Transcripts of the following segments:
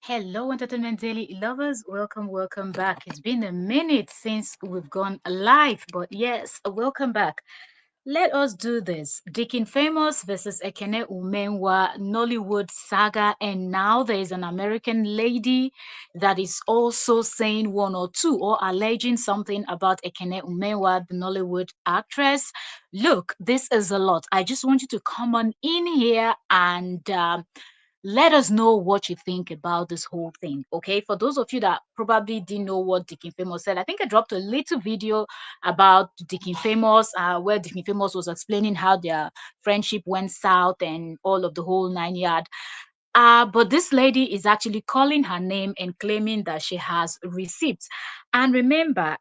Hello, Entertainment Daily lovers. Welcome back. It's been a minute since we've gone live, but yes, welcome back. Let us do this. Deacon Famous versus Ekene Umenwa, Nollywood saga, and now there is an American lady that is also saying one or two or alleging something about Ekene Umenwa, the Nollywood actress. Look, this is a lot. I just want you to come on in here and let us know what you think about this whole thing. Okay, for those of you that probably didn't know what Deacon Famous said, I think I dropped a little video about Deacon Famous, where Deacon Famous was explaining how their friendship went south and all of the whole nine yard. But this lady is actually calling her name and claiming that she has receipts. And remember,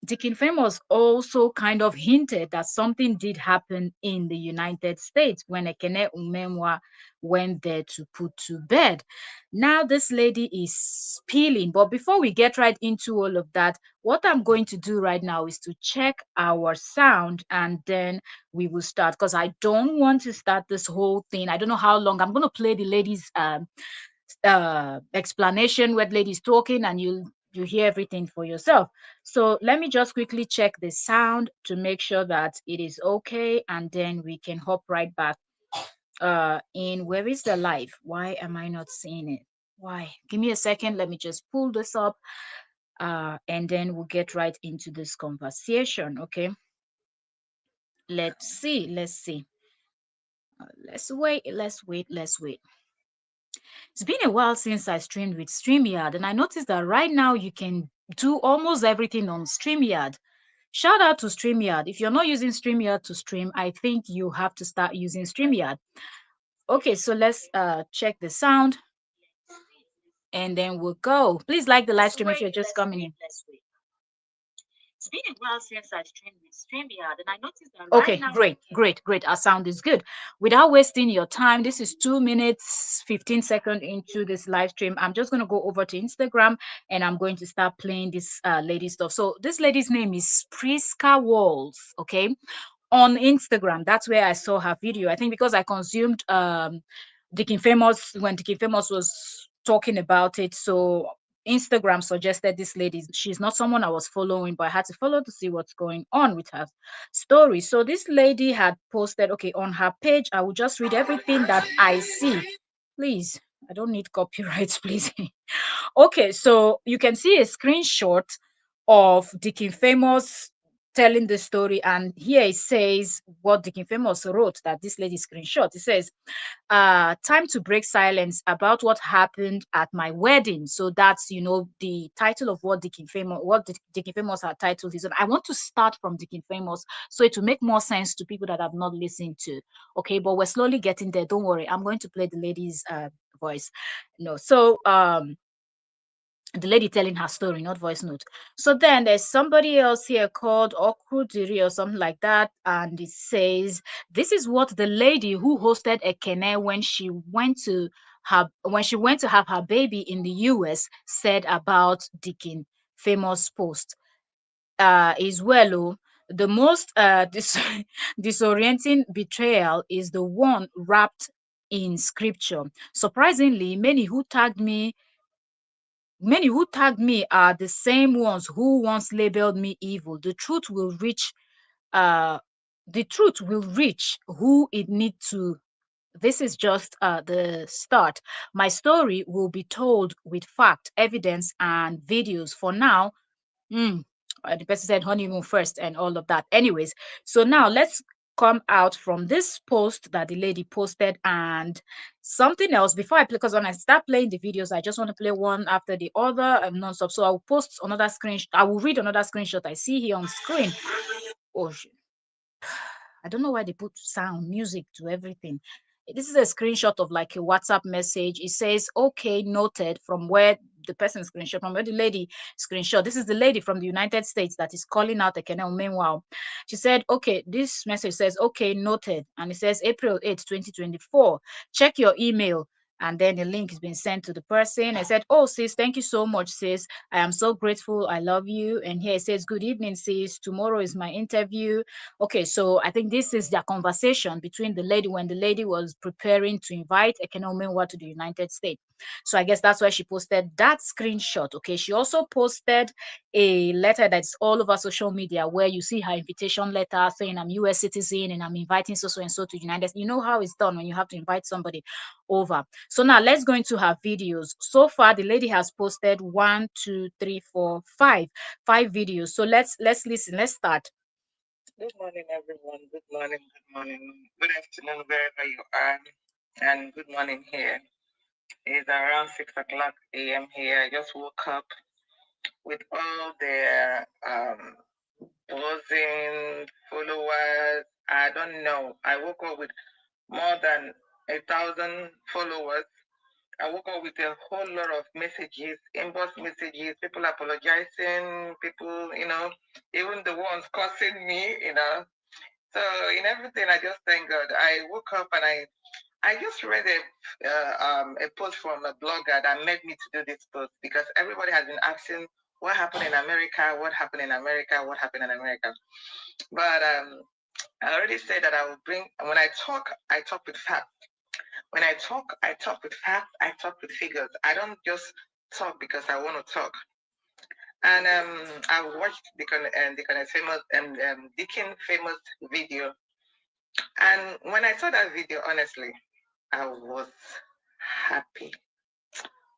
Deacon Famous also kind of hinted that something did happen in the United States when Ekene Umenwa went there to put to bed. Now this lady is spilling. But before we get right into all of that, what I'm going to do right now is to check our sound and then we will start because I don't want to start this whole thing. I don't know how long. I'm going to play the lady's explanation where the lady's talking and you hear everything for yourself. So let me just quickly check the sound to make sure that it is okay, and then we can hop right back in. Where is the live? Why am I not seeing it? Why? Give me a second. Let me just pull this up, and then we'll get right into this conversation. Okay. Let's see. Let's see. Let's wait. Let's wait. Let's wait. It's been a while since I streamed with StreamYard, and I noticed that right now you can do almost everything on StreamYard. Shout out to StreamYard. If you're not using StreamYard to stream, I think you have to start using StreamYard. Okay, so let's check the sound and then we'll go. Please like the live stream if you're just coming in. It's been a while since I streamed with StreamYard, and I noticed that right okay, now. Okay, great. Our sound is good. Without wasting your time, this is 2 minutes, 15 seconds into this live stream. I'm just going to go over to Instagram and I'm going to start playing this lady stuff. So this lady's name is Priska Walls, okay? On Instagram. That's where I saw her video. I think because I consumed Deacon Famous when Deacon Famous was talking about it. So Instagram suggested this lady. She's not someone I was following, but I had to follow to see what's going on with her story. So this lady had posted, okay, on her page. I will just read everything that I see. Please, I don't need copyrights, please. Okay, so you can see a screenshot of Deacon Famous telling the story, and here it says what Deacon Famous wrote that this lady screenshot. It says, time to break silence about what happened at my wedding. So that's the title of what Deacon Famous had titled is. And I want to start from Deacon Famous so it will make more sense to people that have not listened to. Okay, but we're slowly getting there. Don't worry, I'm going to play the lady's voice. No, so the lady telling her story, not voice note. So then there's somebody else here called Okrudiri or something like that, and it says this is what the lady who hosted Ekene when she went to have her baby in the US said about Deacon Famous post. Is well, the most disorienting betrayal is the one wrapped in scripture. Surprisingly, many who tagged me are the same ones who once labeled me evil. Uh the truth will reach who it need to. This is just the start. My story will be told with fact, evidence, and videos. For now, Mm. The person said honeymoon first and all of that. Anyways, so now let's come out from this post that the lady posted and something else before I play. Because when I start playing the videos, I just want to play one after the other and non-stop. So I'll post another screenshot. I will read another screenshot I see here on screen. Oh, I don't know why they put sound, music to everything. This is a screenshot of like a WhatsApp message. It says, okay, noted from where the person screenshot, from where the lady screenshot. This is the lady from the United States that is calling out Ekene. Meanwhile, she said, okay, this message says, okay, noted. And it says April 8th, 2024. Check your email. And then the link has been sent to the person. I said, "Oh, sis, thank you so much, sis. I am so grateful. I love you." And here it says, "Good evening, sis. Tomorrow is my interview." Okay, so I think this is their conversation between the lady when the lady was preparing to invite Ekene Umenwa to the United States. So I guess that's why she posted that screenshot. Okay, she also posted a letter that's all over social media where you see her invitation letter saying, "I'm US citizen and I'm inviting so and so to the United States." You know how it's done when you have to invite somebody over. So now let's go into her videos. So far, the lady has posted one, two, three, four, five videos. So let's listen. Let's start. Good morning, everyone. Good morning, good morning, good afternoon, wherever you are, and good morning here. It's around 6 o'clock a.m. here. I just woke up with all the buzzing followers. I don't know. I woke up with more than 1,000 followers. I woke up with a whole lot of messages, inbox messages, people apologizing, people, even the ones cursing me. So in everything, I just thank God. I woke up and I just read a post from a blogger that made me to do this post because everybody has been asking what happened in America, what happened in America, what happened in America. But I already said that I will bring, when I talk with facts. When I talk with facts, I talk with figures. I don't just talk because I want to talk. And I watched Deacon famous video. And when I saw that video, honestly, I was happy.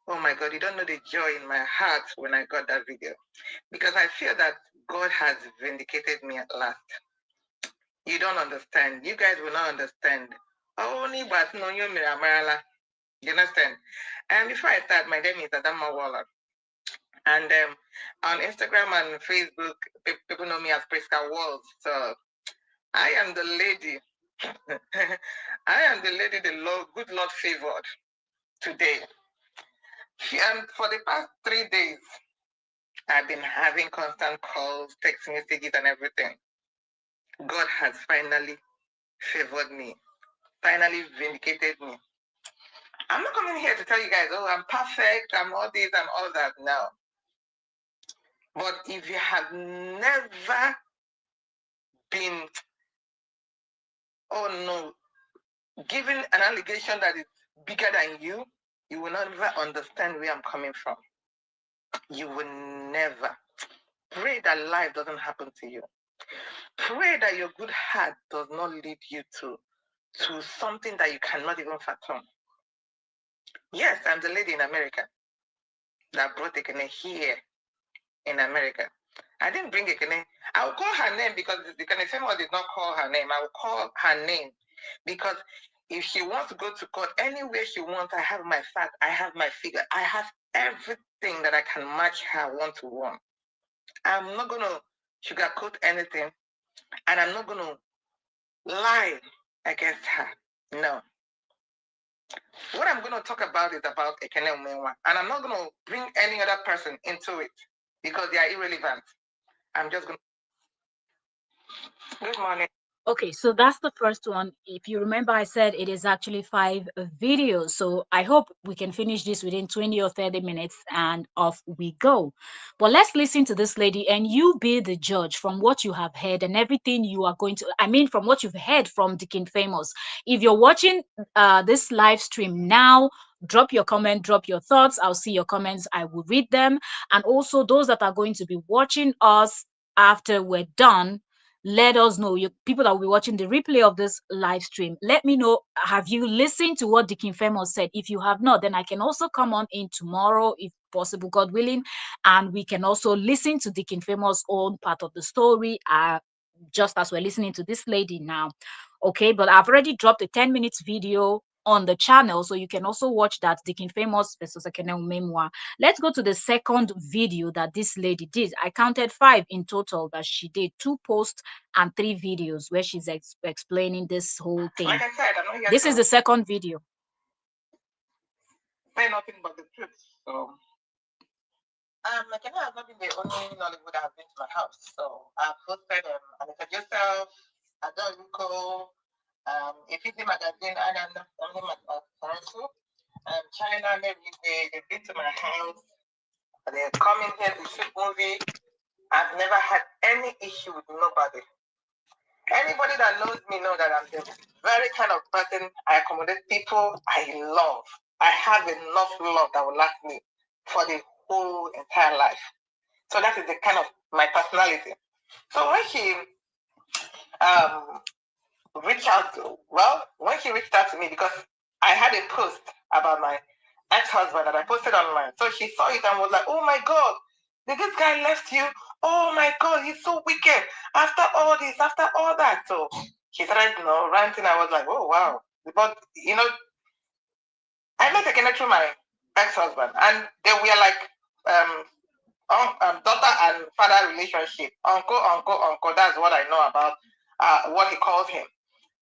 Oh my God, you don't know the joy in my heart when I got that video. Because I feel that God has vindicated me at last. You don't understand. You guys will not understand. Only but no you You understand? And before I start, my name is Adama Waller. And on Instagram and Facebook, people know me as Priska Walls. So I am the lady. I am the lady the Lord, good Lord favored today. And for the past 3 days, I've been having constant calls, text messages, and everything. God has finally favored me, finally vindicated me. I'm not coming here to tell you guys, oh, I'm perfect, I'm all this, I'm all that. No. But if you have never been, oh no, given an allegation that is bigger than you will never understand where I'm coming from. You will never. Pray that life doesn't happen to you. Pray that your good heart does not lead you to something that you cannot even fathom. Yes, I'm the lady in America that brought Ekene here in America. I didn't bring Ekene. I will call her name because the Ekene family did not call her name. I will call her name because if she wants to go to court anywhere she wants, I have my fact, I have my figure, I have everything that I can match her one-to-one. I'm not going to sugarcoat anything, and I'm not going to lie against her. No. What I'm going to talk about is about Ekene Umenwa, and I'm not going to bring any other person into it because they are irrelevant. I'm just going to... Good morning. Okay, so that's the first one. If you remember, I said it is actually 5 videos. So I hope we can finish this within 20 or 30 minutes and off we go. But let's listen to this lady and you be the judge from what you have heard and everything you are going to, I mean, from what you've heard from Deacon Famous. If you're watching this live stream now, drop your comment, drop your thoughts. I'll see your comments. I will read them. And also those that are going to be watching us after we're done, let us know. You people that will be watching the replay of this live stream, let me know, have you listened to what Deacon Famous said? If you have not, then I can also come on in tomorrow if possible, God willing, and we can also listen to Deacon Famous' own part of the story, just as we're listening to this lady now. Okay, but I've already dropped a 10 minutes video on the channel, so you can also watch that, Deacon Famous versus Ekene Umenwa. Let's go to the second video that this lady did. I counted 5 in total that she did, 2 posts and 3 videos where she's explaining this whole thing. Like I said, I'm not here This is the second video. Say nothing but the truth. So Ekene has not been the only Nollywood that has been to my house. So I've hosted Anita Joseph, Adoluko, Ifiti Magazine, and Saransu, Umenwa every day. They've been to my house. They come in here to shoot movie. I've never had any issue with nobody. Anybody that knows me know that I'm the very kind of person I accommodate people I love. I have enough love that will last me for the whole entire life. So that is the kind of my personality. So when she reached out when she reached out to me, because I had a post about my ex-husband that I posted online. So she saw it and was like, oh my God, did this guy left you? Oh my God, he's so wicked. After all this, after all that. So she started, ranting. I was like, oh wow. But, I met Ekene through my ex-husband, and they were like daughter and father relationship. Uncle, that's what I know about what he calls him.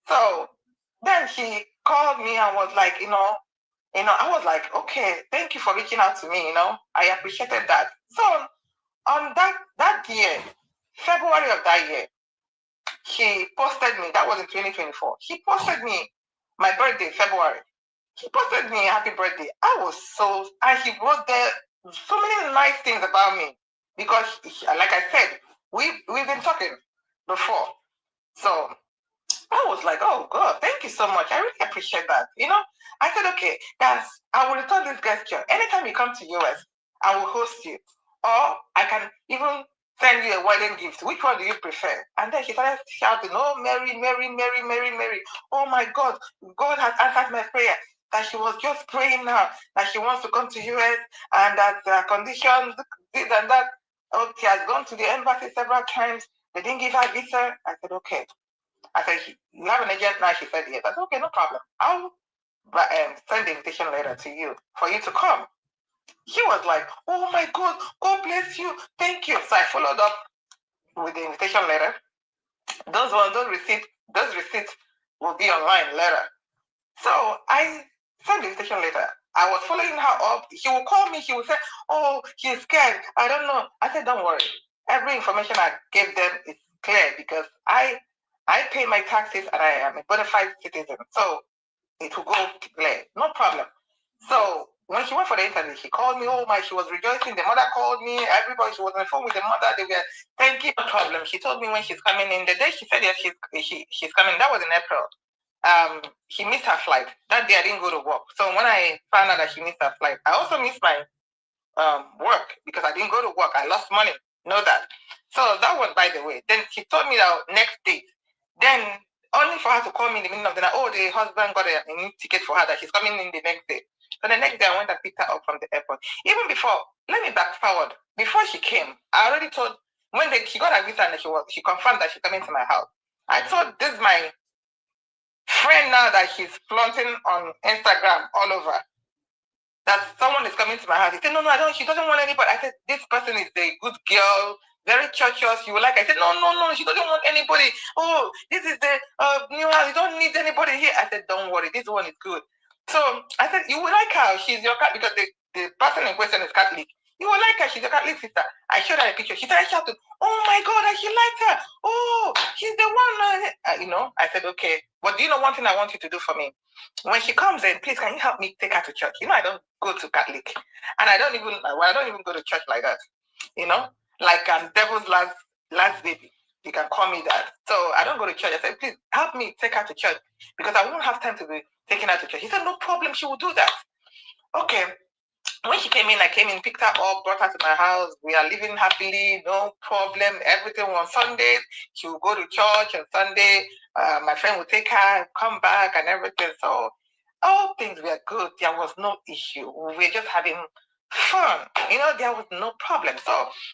So then she called me and was like, I was like, okay, thank you for reaching out to me, I appreciated that. So on that year, February of that year, she posted me, that was in 2024. She posted me my birthday, February. She posted me happy birthday. I was so, and she wrote there so many nice things about me because, like I said, we've been talking before. So I was like, oh God, thank you so much. I really appreciate that. I said, okay, guys, I will return this gesture. Anytime you come to US, I will host you. Or I can even send you a wedding gift. Which one do you prefer? And then she started shouting, oh, Mary, Mary, Mary, Mary, Mary. Oh my God, God has answered my prayer. That she was just praying now, that she wants to come to US and that conditions, this and that. Oh, she has gone to the embassy several times. They didn't give her a visa. I said, okay. I said, you have an agent now? She said, yes. I said, okay, no problem. I'll send the invitation letter to you for you to come. She was like, oh my God, God bless you. Thank you. So I followed up with the invitation letter. Those receipts will be online later. So I sent the invitation letter. I was following her up. She will call me. She will say, oh, she's scared. I don't know. I said, don't worry. Every information I gave them is clear because I pay my taxes and I am a bona fide citizen. So it will go clear. No problem. So when she went for the interview, she called me. Oh my, she was rejoicing. The mother called me. Everybody, she was on the phone with the mother. They were, thank you, no problem. She told me when she's coming in. The day she said, yes, she's coming, that was in April. She missed her flight. That day I didn't go to work. So when I found out that she missed her flight, I also missed my work because I didn't go to work. I lost money. Know that. So that was by the way. Then she told me that next day. Then only for her to call me in the middle of the night. Oh, the husband got a new ticket for her that she's coming in the next day. So the next day I went and picked her up from the airport. Even before, let me back forward. Before she came, I already told when she got her visa and she confirmed that she's coming to my house. I told this my friend now that she's flaunting on Instagram all over that someone is coming to my house. He said, no, she doesn't want anybody. I said, this person is a good girl, very churchous. You will like. I said, no, she doesn't want anybody. Oh, this is the new house. You don't need anybody here. I said, don't worry, this one is good. So I said, you will like her. She's your cat because the person in question is Catholic. You will like her. She's a Catholic sister. I showed her a picture. She started shouting, oh my God, I should like her. Oh, she's the one. I said, okay. But do you know one thing I want you to do for me? When she comes in, please, can you help me take her to church? I don't go to Catholic. And I don't even go to church like that. Like devil's last baby. You can call me that. So I don't go to church. I said, please help me take her to church because I won't have time to be taking her to church. He said, no problem. She will do that. Okay. When she came in, I came in, picked her up, brought her to my house. We are living happily, no problem. Everything on Sundays. She will go to church on Sunday. My friend would take her, come back, and everything. So all things were good. There was no issue. We were just having fun. There was no problem. So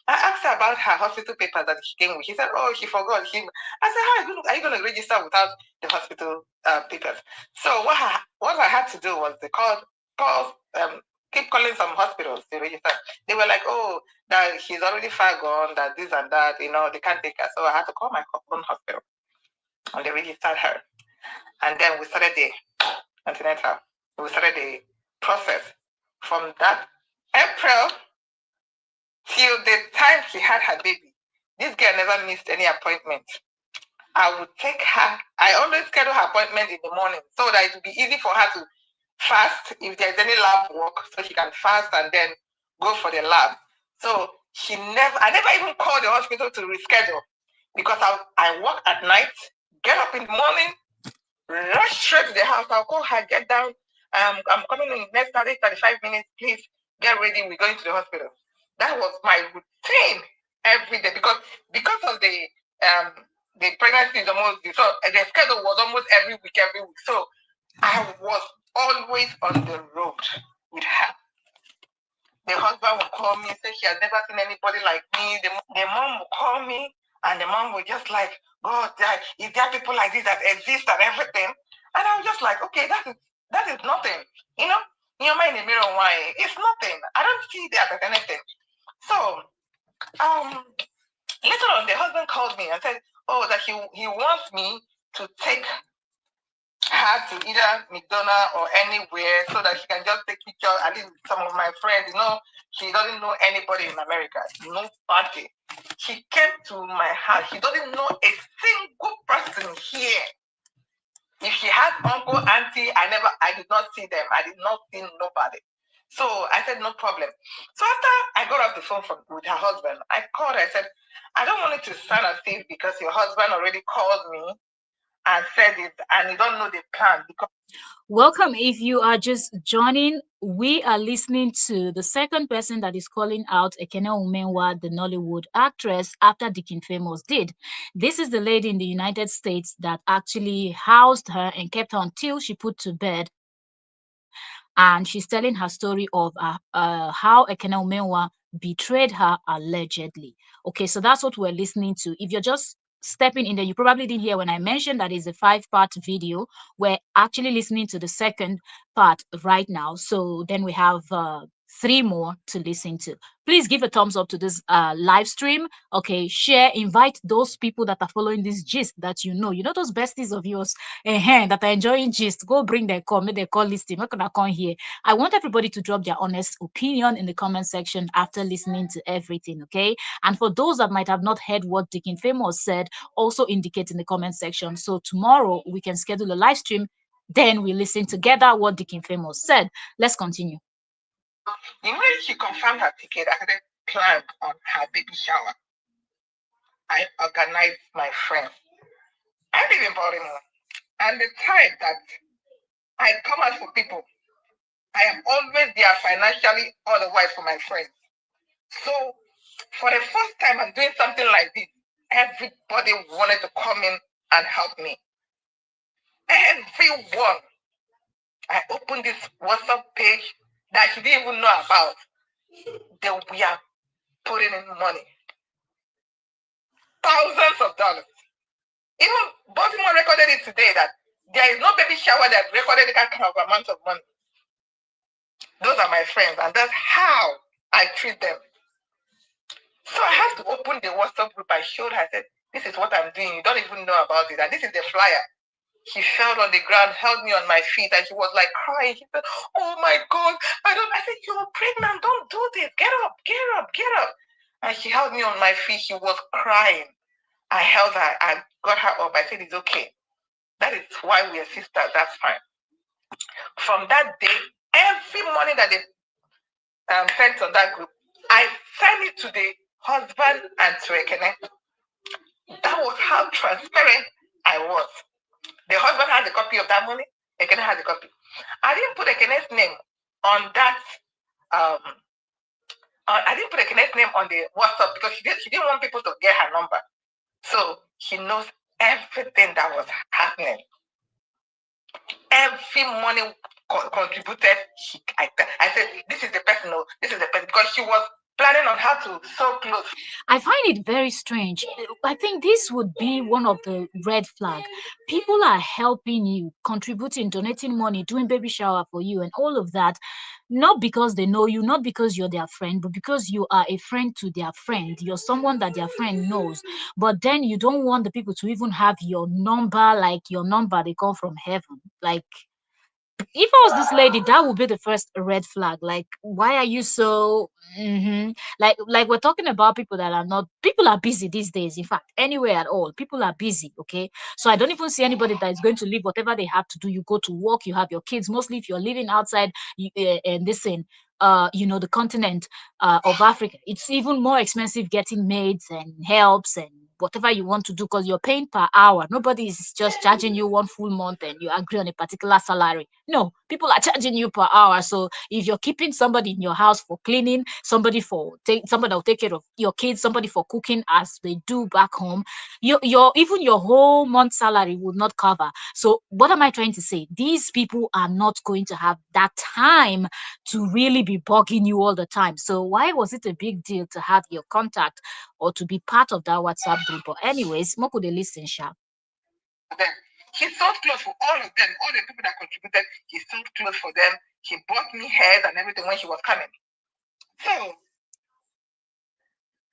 I asked her about her hospital papers that she came with. She said, oh, she forgot. I said, how are you going to register without the hospital papers? So what I had to do was keep calling some hospitals to register. They were like, oh, that she's already far gone, that this and that, they can't take her. So I had to call my own hospital. And they registered her. And then we started the antenatal. We started the process. From that April till the time she had her baby, this girl never missed any appointment. I would take her. I always schedule her appointment in the morning so that it would be easy for her to fast if there's any lab work, so she can fast and then go for the lab. So I never even called the hospital to reschedule because I work at night, get up in the morning, rush straight to the house. I'll call her, get down. I'm coming in next 35 minutes. Please get ready. We're going to the hospital. That was my routine every day because of the pregnancy is almost so the schedule was almost every week. So I was always on the road with her. The husband would call me and say she has never seen anybody like me. The mom would call me and the mom would just like, God, is there people like this that exist and everything? And I was just like, okay, that is nothing. You know, in your mind, in the mirror, why? It's nothing. I don't see that as anything. So, later on, the husband called me and said, oh, that he wants me to take her to either McDonald's or anywhere so that she can just take pictures. At least some of my friends, she doesn't know anybody in America. Nobody. She came to my house. She doesn't know a single person here. If she had uncle, auntie, I did not see them. I did not see nobody. So I said, no problem. So after I got off the phone with her husband, I called her. I said, I don't want it to sound as if because your husband already called me and said it and you don't know the plan. Welcome. If you are just joining, we are listening to the second person that is calling out Ekene Umenwa, the Nollywood actress, after Deacon Famous did. This is the lady in the United States that actually housed her and kept her until she put to bed. And she's telling her story of how Ekene Umenwa betrayed her allegedly. Okay, so that's what we're listening to. If you're just stepping in there, you probably didn't hear when I mentioned that is a 5-part video. We're actually listening to the second part right now. So then we have 3 more to listen to. Please give a thumbs up to this live stream. Okay, share, invite those people that are following this gist that you know those besties of yours that are enjoying gist. Go bring their call, make their call listing. We're gonna come here. I want everybody to drop their honest opinion in the comment section after listening to everything. Okay, and for those that might have not heard what Deacon Famous said, also indicate in the comment section. So tomorrow we can schedule a live stream. Then we listen together what Deacon Famous said. Let's continue. Immediately she confirmed her ticket, I had planned on her baby shower. I organized my friends. I live in Baltimore, and the time that I come out for people, I am always there financially, otherwise for my friends. So, for the first time I'm doing something like this, everybody wanted to come in and help me. Everyone. I opened this WhatsApp page that she didn't even know about. We are putting in money. Thousands of dollars. Even Baltimore recorded it today that there is no baby shower that recorded that kind of amount of money. Those are my friends, and that's how I treat them. So I had to open the WhatsApp group. I showed her, I said, this is what I'm doing. You don't even know about it. And this is the flyer. She fell on the ground, held me on my feet, and she was like crying. She said, oh my God, I said, you're pregnant. Don't do this. Get up, get up, get up. And she held me on my feet. She was crying. I held her. I got her up. I said, it's okay. That is why we are sisters. That's fine. From that day, every morning that they sent on that group, I sent it to the husband and to Ekene. That was how transparent I was. The husband had a copy of that money. Ekene had a copy. I didn't put Ekene's name on that. I didn't put Ekene's name on the WhatsApp because she didn't want people to get her number. So she knows everything that was happening. Every money contributed. I said, this is the person. No, this is the person, because she was planning on how to sew clothes. I find it very strange. I think this would be one of the red flag. People are helping you, contributing, donating money, doing baby shower for you, and all of that, not because they know you, not because you're their friend, but because you are a friend to their friend. You're someone that their friend knows. But then you don't want the people to even have your number, like your number they call from heaven. Like, if I was this lady, that would be the first red flag. Like, why are you so like we're talking about people that are not people are busy these days. In fact, anywhere at all, people are busy. Okay. So I don't even see anybody that is going to leave whatever they have to do. You go to work, you have your kids, mostly if you're living outside and this in the continent of Africa. It's even more expensive getting maids and helps and whatever you want to do because you're paying per hour. Nobody is just charging you one full month and you agree on a particular salary. No, people are charging you per hour. So if you're keeping somebody in your house for cleaning, somebody that will take care of your kids, somebody for cooking as they do back home, your even your whole month salary would not cover. So what am I trying to say? These people are not going to have that time to really be bugging you all the time. So why was it a big deal to have your contact or to be part of that WhatsApp group? But anyways, Moko they listen sharp. He sold clothes for all of them, all the people that contributed. He sold clothes for them. He bought me hairs and everything when he was coming. So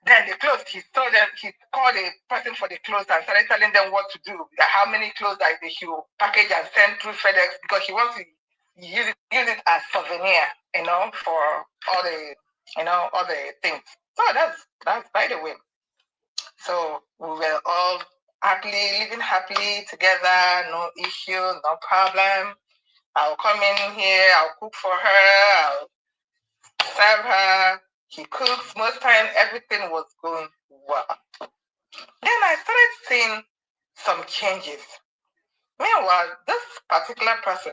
then the clothes, he told them, he called the person for the clothes and started telling them what to do, how many clothes that they should package and send through FedEx because he wants to use it as souvenir, for all the, all the things. So that's by the way. So we were all living happily together, no issue, no problem. I'll come in here, I'll cook for her, I'll serve her. He cooks. Most time, everything was going well. Then I started seeing some changes. Meanwhile, this particular person,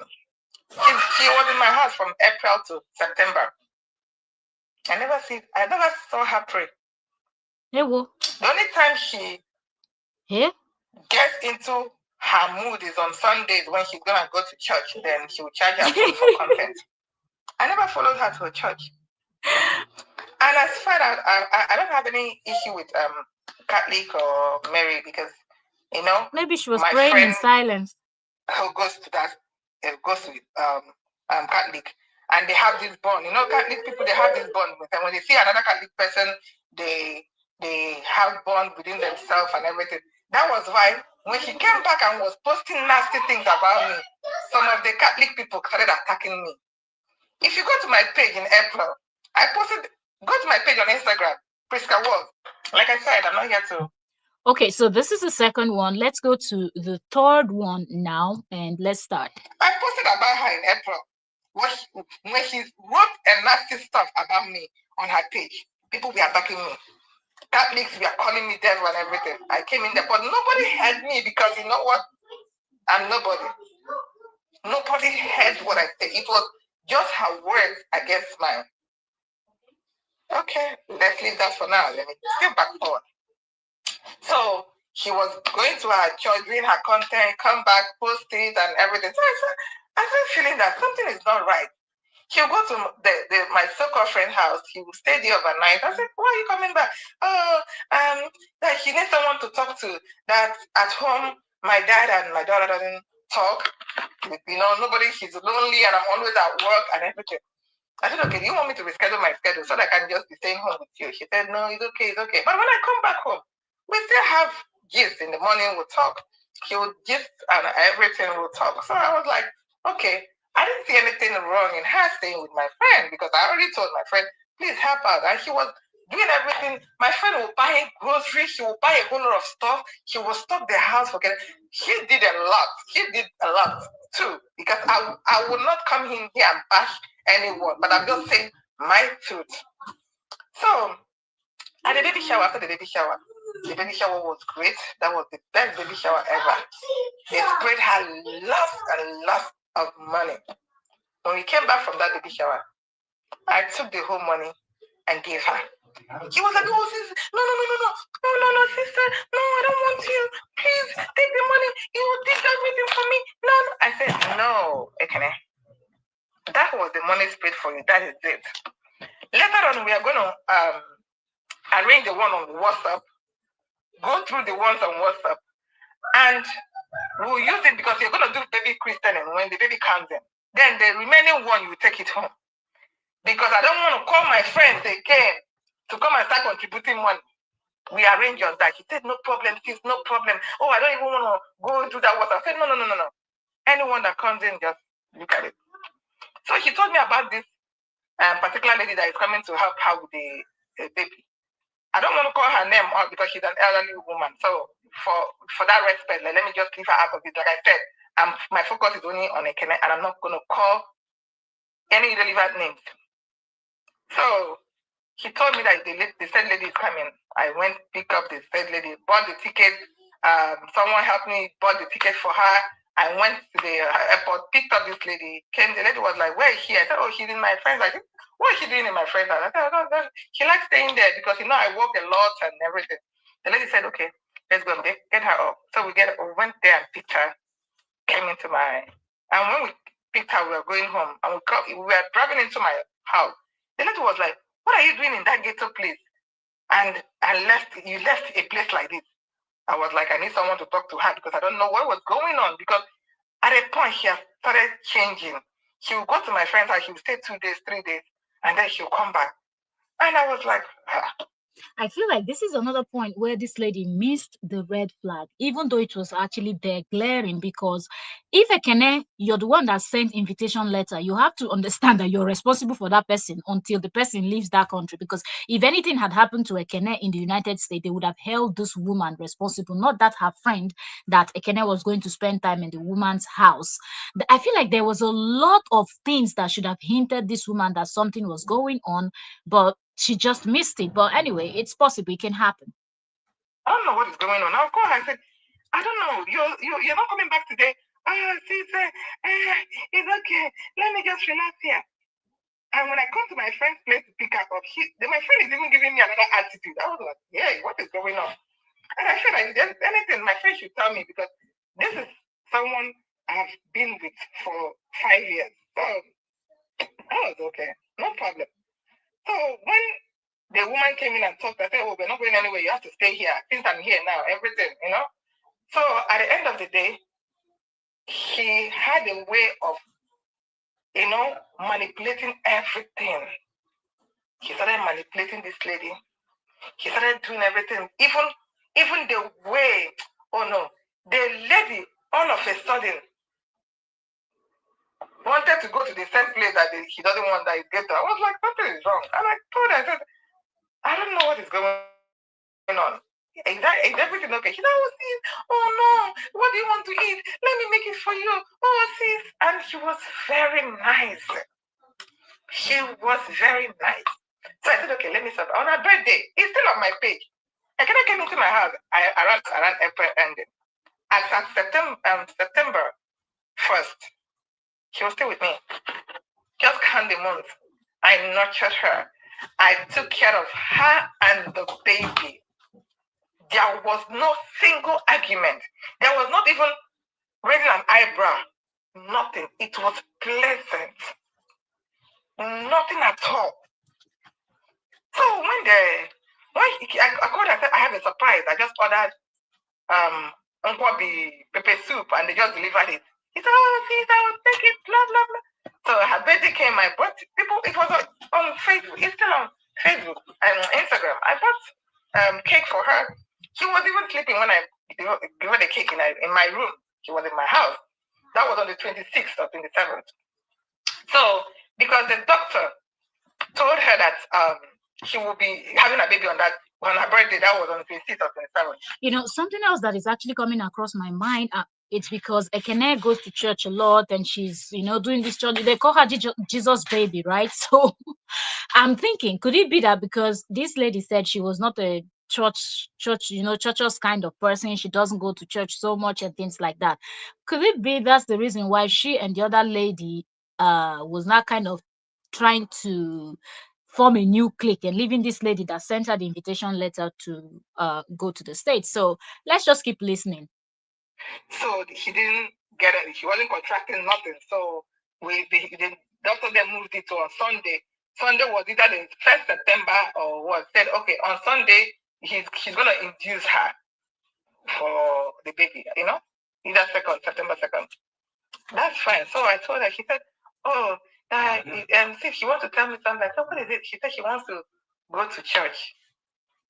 she was in my house from April to September. I never saw her pray. Hey, well. The only time she gets into her mood is on Sundays when she's gonna go to church. Then she will charge her phone for content. I never followed her to a church. And as far as I don't have any issue with Catholic or Mary because maybe she was praying in silence. Who goes to that goes with Catholic and they have this bond. Catholic people they have this bond with them. When they see another Catholic person, they have bond within themselves and everything. That was why when she came back and was posting nasty things about me, some of the Catholic people started attacking me. If you go to my page in April, go to my page on Instagram, Priska Walls. Like I said, I'm not here to. Okay, so this is the second one. Let's go to the third one now and let's start. I posted about her in April when she wrote a nasty stuff about me on her page. People were attacking me. Catholics were calling me devil and everything. I came in there, but nobody heard me because you know what? I'm nobody. Nobody heard what I said. It was just her words against mine. Okay, let's leave that for now. Let me get back forward. So she was going to her church, doing her content, come back, post it and everything. So I started feeling that something is not right. She'll go to my so-called friend's house. He will stay there overnight. I said, why are you coming back? Oh, that she needs someone to talk to. That at home, my dad and my daughter doesn't talk. Nobody, she's lonely and I'm always at work and everything. I said, okay, do you want me to reschedule my schedule so that I can just be staying home with you? She said, no, it's okay, it's okay. But when I come back home, we still have gist. In the morning, we'll talk. She would gist and everything, we'll talk. So I was like, okay, I didn't see anything wrong in her staying with my friend because I already told my friend, please help out. And she was doing everything. My friend will buy groceries. She will buy a whole lot of stuff. She will stock the house for getting. She did a lot. She did a lot too because I will not come in here and bash anyone, but I'm just saying my truth. So at the baby shower, after the baby shower was great. That was the best baby shower ever. They spread her lots and lots of money. When we came back from that baby shower, I took the whole money and gave her. She was like, oh, sister, no, sister, no, I don't want you. Please take the money. You did everything for me. No. I said, no, Ekene. That was the money spread for you. That is it. Later on, we are going to arrange the one on WhatsApp, go through the ones on WhatsApp, and we'll use it because you're going to do baby christening when the baby comes in. Then the remaining one, you take it home. Because I don't want to call my friends again to come and start contributing money. We arrange on that. He said, no problem, sis, no problem. Oh, I don't even want to go into that WhatsApp. I said, no. Anyone that comes in, just Look at it. So he told me about this particular lady that is coming to help her with the baby. I don't want to call her name out because she's an elderly woman. So for that respect, let me just leave her out of it. Like I said, my focus is only on Ekene, and I'm not going to call any relevant names. So he told me that the said lady is coming. I went pick up the said lady, bought the ticket. Someone helped me, bought the ticket for her. I went to the airport, picked up this lady. Came, the lady was like, "Where is she?" I said, "Oh, she's in my friend's." I said, "What is she doing in my friend's house?" I said, "Oh, no, she likes staying there because I work a lot and everything." The lady said, "Okay, let's go and get her up." So we went there and picked her. Came into and when we picked her, we were going home, and we were driving into my house. The lady was like, "What are you doing in that ghetto place? And you left a place like this." I was like, I need someone to talk to her because I don't know what was going on. Because at a point, she has started changing. She will go to my friend's house, she will stay 2 days, 3 days, and then she'll come back. And I was like, I feel like this is another point where this lady missed the red flag, even though it was actually there glaring. Because if Ekene, you're the one that sent invitation letter, you have to understand that you're responsible for that person until the person leaves that country. Because if anything had happened to Ekene in the United States, they would have held this woman responsible, not that her friend that Ekene was going to spend time in the woman's house. I feel like there was a lot of things that should have hinted this woman that something was going on, but she just missed it. But anyway, it's possible, it can happen. I don't know what is going on. Of course, I said, I don't know. You're not coming back today. Sister, it's okay. Let me just relax here. And when I come to my friend's place to pick her up, my friend is even giving me another attitude. I was like, yeah, what is going on? And I feel like there's anything my friend should tell me because this is someone I've been with for 5 years. So I was okay, no problem. So when the woman came in and talked, I said, "Oh, we're not going anywhere. You have to stay here. Since I'm here now, everything. So at the end of the day, he had a way of, manipulating everything. He started manipulating this lady. He started doing everything. Even the way, oh no, the lady all of a sudden wanted to go to the same place that he doesn't want that is ghetto. I was like, something is wrong. And I told her, I said, I don't know what is going on. Is everything okay? She said, oh, sis, oh no, what do you want to eat? Let me make it for you. Oh, sis. And she was very nice. She was very nice. So I said, okay, let me stop. On her birthday, it's still on my page. I came into my house around April ending. As September 1st, she was still with me. Just count the months. I nurtured her. I took care of her and the baby. There was no single argument. There was not even raising an eyebrow. Nothing. It was pleasant. Nothing at all. So when I called, I said, I have a surprise. I just ordered Nkwabi pepper soup and they just delivered it. He said, oh, sis, I will take it, blah, blah, blah. So her birthday came, I bought people, it was on Facebook, it's still on Facebook and Instagram. I bought cake for her. She was even sleeping when I gave her the cake in my room. She was in my house. That was on the 26th or 27th. So, because the doctor told her that she will be having a baby on her birthday, that was on the 26th or 27th. Something else that is actually coming across my mind, it's because Ekene goes to church a lot and she's, doing this church. They call her Jesus baby, right? So I'm thinking, could it be that because this lady said she was not a church's kind of person, she doesn't go to church so much and things like that. Could it be that's the reason why she and the other lady was not kind of trying to form a new clique and leaving this lady that sent her the invitation letter to go to the States? So let's just keep listening. So she didn't get it. She wasn't contracting nothing. So the doctor then moved it to on Sunday. Sunday was either the 1st September or what. Said, okay, on Sunday, she's going to induce her for the baby, either September 2nd. That's fine. So I told her, she said, oh, see, she wants to tell me something. I said, what is it? She said she wants to go to church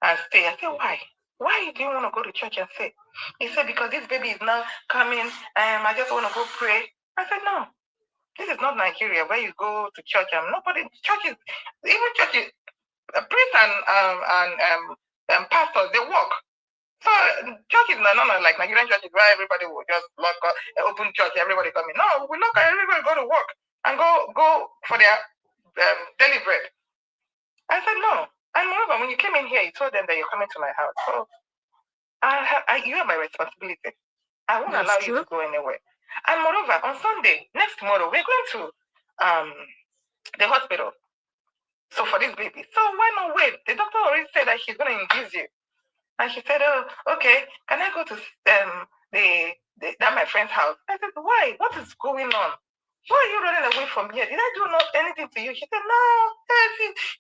and stay. I said, why? Why do you want to go to church and stay? He said, because this baby is now coming. I just want to go pray. I said, no. This is not Nigeria where you go to church and nobody, churches, even churches, priests and pastors, they work. So churches are not like Nigerian churches where everybody will just lock up, open church, everybody come in. No, we lock, everybody go to work and go for their daily bread. I said no. And moreover, when you came in here, you told them that you're coming to my house. So you have my responsibility. I won't allow you to go anywhere. And moreover, on Sunday, next tomorrow, we're going to the hospital. So for this baby. So why not wait? The doctor already said that she's going to induce you. And she said, oh, okay, can I go to my friend's house? I said, why? What is going on? Why are you running away from here? Did I do not anything to you? She said, no,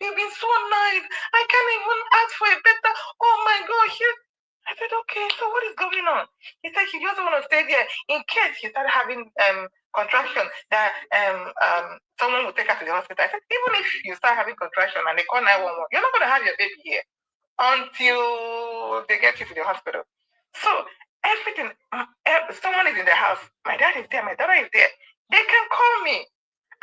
you've been so nice. I can't even ask for a better. Oh my gosh. I said, okay, so what is going on? He said she just want to stay there in case she started having contraction that someone will take her to the hospital. I said, even if you start having contraction and they call 911, you're not going to have your baby here until they get you to the hospital. So everything, someone is in the house. My dad is there. My daughter is there. They can call me.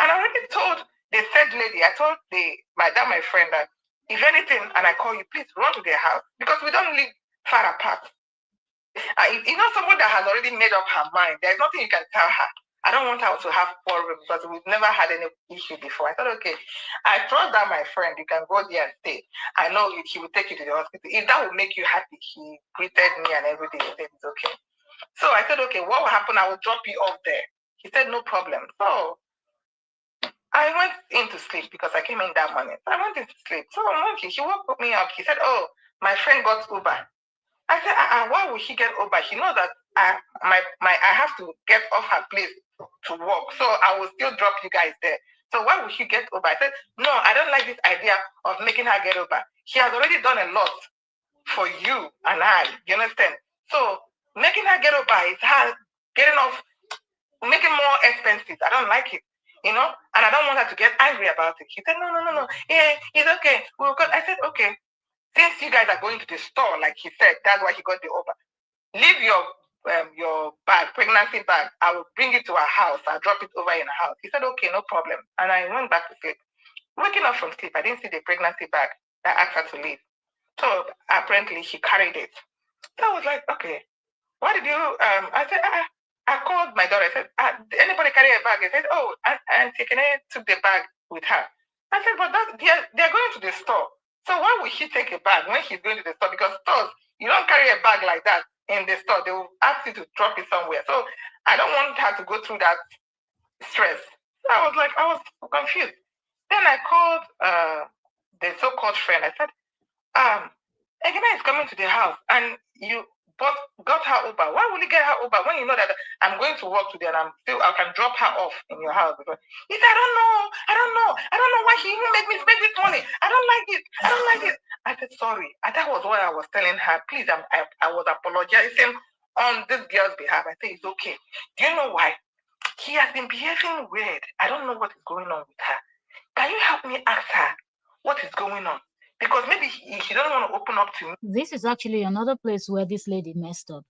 And I already told the third lady, I told my friend that if anything, and I call you, please run to their house because we don't live far apart. Someone that has already made up her mind, there's nothing you can tell her. I don't want her to have problems because we've never had any issue before. I thought, okay, I trust that my friend, you can go there and stay. I know he will take you to the hospital. If that will make you happy, he greeted me and everything. He said, it's okay. So I said, okay, what will happen? I will drop you off there. He said, no problem. So I went into sleep because I came in that morning. So I went into sleep. So she woke me up. She said, oh, my friend got Uber. I said, why would she get Uber? She knows that I have to get off her place to work. So I will still drop you guys there. So why would she get Uber? I said, no, I don't like this idea of making her get Uber. She has already done a lot for you and I. You understand? So making her get Uber is her getting off, making more expenses. I don't like it. And I don't want her to get angry about it. She said, no. Yeah, it's okay. I said, okay. Since you guys are going to the store, like he said, that's why he got the Uber. Leave your bag, pregnancy bag. I will bring it to our house. I'll drop it over in our house. He said, okay, no problem. And I went back to sleep. Waking up from sleep, I didn't see the pregnancy bag. I asked her to leave. So apparently she carried it. So I was like, okay, why did you, I said, I called my daughter. I said, anybody carry a bag? I said, oh, and Ekene took the bag with her. I said, but they're going to the store. So why would she take a bag when she's going to the store? Because stores, you don't carry a bag like that in the store. They will ask you to drop it somewhere. So I don't want her to go through that stress. So I was confused. Then I called the so-called friend. I said, Ekene is coming to the house and you got her Uber. Why will you get her Uber when you know that I'm going to work today and I can drop her off in your house? Because he said, I don't know why she even made me spend this money. I don't like it. I said, sorry. And that was what I was telling her. Please, I was apologizing on this girl's behalf. I said, it's okay. Do you know why? She has been behaving weird. I don't know what is going on with her. Can you help me ask her what is going on? Because maybe she doesn't want to open up to me. This is actually another place where this lady messed up.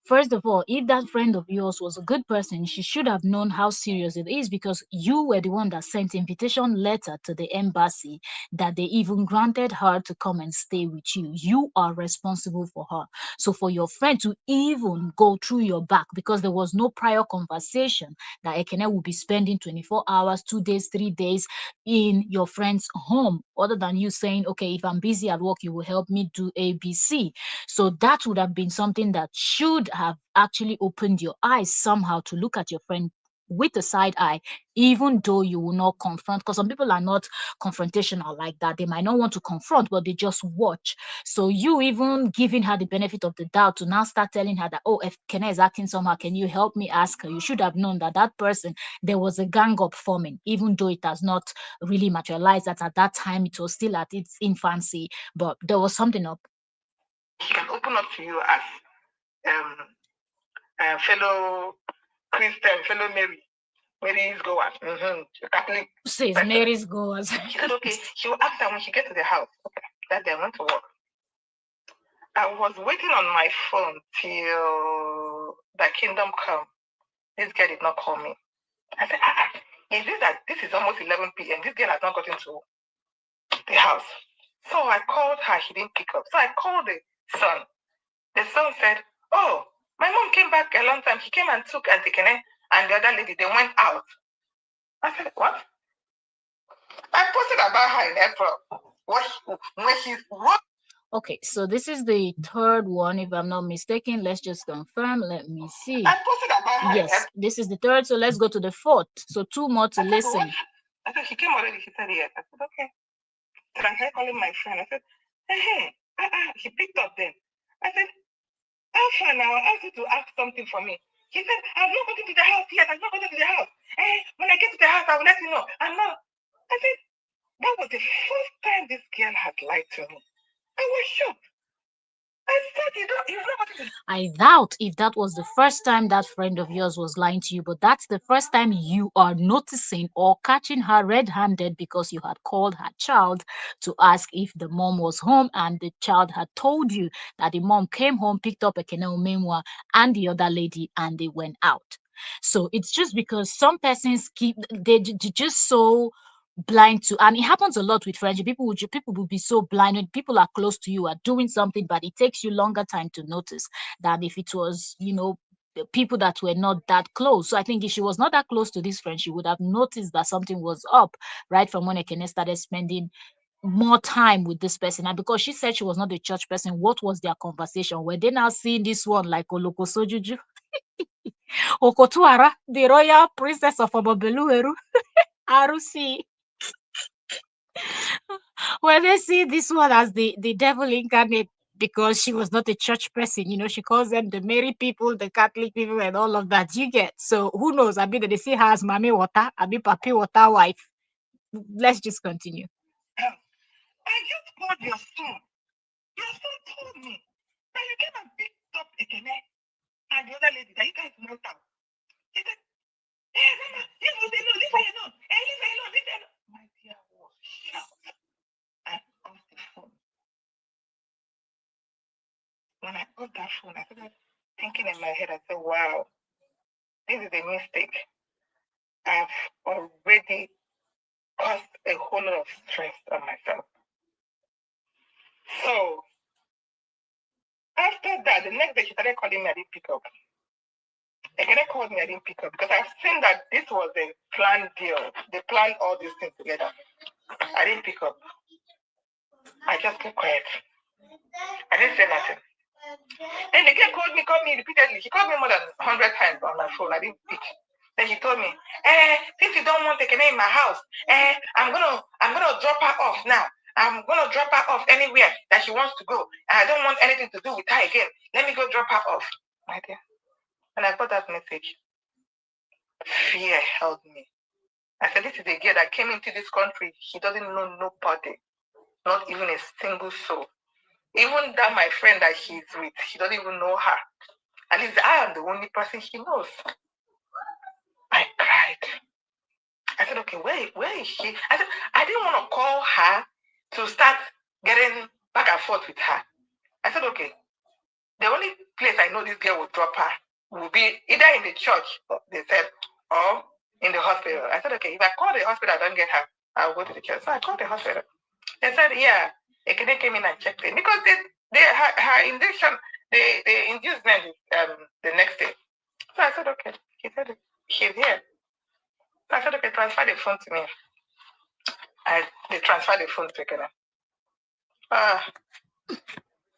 First of all, if that friend of yours was a good person, she should have known how serious it is because you were the one that sent invitation letter to the embassy that they even granted her to come and stay with you. You are responsible for her. So for your friend to even go through your back because there was no prior conversation that Ekene will be spending 24 hours, 2 days, 3 days in your friend's home, other than you saying, okay, if I'm busy at work, you will help me do ABC. So that would have been something that should have actually opened your eyes somehow to look at your friend with a side eye, even though you will not confront, because some people are not confrontational like that. They might not want to confront, but they just watch. So you even giving her the benefit of the doubt to now start telling her that, oh, if Kene is acting somehow, can you help me ask her? You should have known that that person, there was a gang up forming, even though it has not really materialized that at that time it was still at its infancy, but there was something up. He can open up to you as fellow Christian, fellow Mary's goers, Catholic. Says Mary's goers. She said, okay, she will ask her when she gets to the house. Okay, that day I went to work. I was waiting on my phone till the kingdom come. This guy did not call me. I said, Is it that this is almost 11 p.m.? This girl has not gotten to the house. So I called her. She didn't pick up. So I called the son. The son said, oh, my mom came back a long time. She came and took Auntie Ekene and the other lady. They went out. I said, what? I posted about her in April. When she wrote. Okay, so this is the third one, if I'm not mistaken. Let's just confirm. Let me see. I posted about her. Yes, this is the third. So let's go to the fourth. So 2 more to listen. I said, she came already. She said, yes. I said, okay. So I started calling my friend. I said, hey, she picked up then. I said, Alpha now, I asked you to ask something for me. She said, I've not gotten to the house yet. I've not gotten to the house. When I get to the house, I will let you know. I'm not. I said, that was the first time this girl had lied to me. I was shocked. I said, I doubt if that was the first time that friend of yours was lying to you, but that's the first time you are noticing or catching her red-handed because you had called her child to ask if the mom was home, and the child had told you that the mom came home, picked up Ekene Umenwa and the other lady, and they went out. So it's just because some persons they're just so blind to, and it happens a lot with friendship. People will be so blind when people are close to you, are doing something, but it takes you longer time to notice than if it was, the people that were not that close. So I think if she was not that close to this friend, she would have noticed that something was up right from when Ekene started spending more time with this person. And because she said she was not a church person, what was their conversation? Were they now seeing this one like Oloko Sojuju? Okotuara, the royal princess of Obobelueru, Arusi. Well, they see this one as the devil incarnate because she was not a church person. She calls them the Mary people, the Catholic people, and all of that. You get. So who knows? I mean, they see her as Mami Water, I mean, Papi Water wife. Let's just continue. I just called your son. Your son told me that you came and picked up Ekene and the other lady that you guys went out. He said, hey, Mama, leave her alone, leave her alone. Hey, leave her alone, leave her alone. My dear was shout. I off the phone. When I got that phone, I started thinking in my head, I said, wow, this is a mistake. I've already caused a whole lot of stress on myself. So after that, the next day she started calling me, I didn't pick up. Ekene called me, I didn't pick up because I've seen that this was a planned deal. They planned all these things together. I didn't pick up. I just kept quiet. I didn't say nothing. Then the girl called me repeatedly. She called me more than 100 times on my phone. I didn't pick. Then she told me, since you don't want Ekene in my house, I'm gonna drop her off now. I'm gonna drop her off anywhere that she wants to go. I don't want anything to do with her again. Let me go drop her off. My dear. When I got that message, fear held me. I said, this is a girl that came into this country. She doesn't know nobody, not even a single soul. Even that my friend that she's with, she doesn't even know her. At least I am the only person she knows. I cried. I said, okay, where is she? I said, I didn't want to call her to start getting back and forth with her. I said, okay, the only place I know this girl will drop her will be either in the church, they said, or in the hospital. I said, okay, if I call the hospital, I don't get her, I'll go to the church. So I called the hospital. They said, yeah, Ekene came in and checked in because her injection, they induced them the next day. So I said, okay. He said, she's here. So I said, okay, transfer the phone to me. They transferred the phone to Ekene.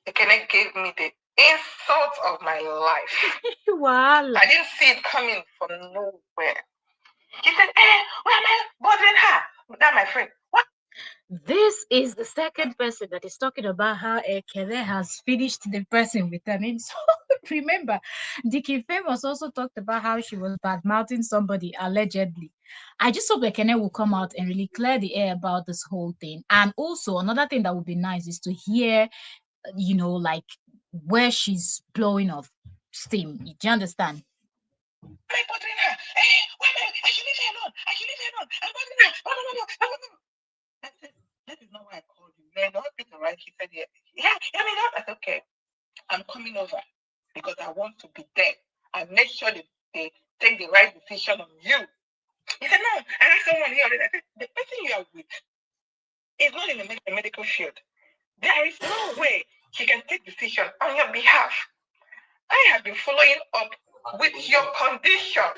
Ekene gave me the insult of my life. Wow. I didn't see it coming from nowhere. He said, why am I bothering her? That my friend. What? This is the second person that is talking about how Ekene has finished the person with them. And so remember, Deacon Famous also talked about how she was bad mouthing somebody allegedly. I just hope Ekene will come out and really clear the air about this whole thing. And also another thing that would be nice is to hear, like where she's blowing off steam. Do you understand? Am I bothering her? I should leave her alone. I should leave her alone. I'm bothering her. I said, that is not why I called you. You're not being right. He said, yeah. I said, okay, I'm coming over because I want to be there and make sure that they take the right decision on you. He said, no. I asked someone here already. I said, the person you are with is not in the medical field. There is no way he can take decision on your behalf. I have been following up with your condition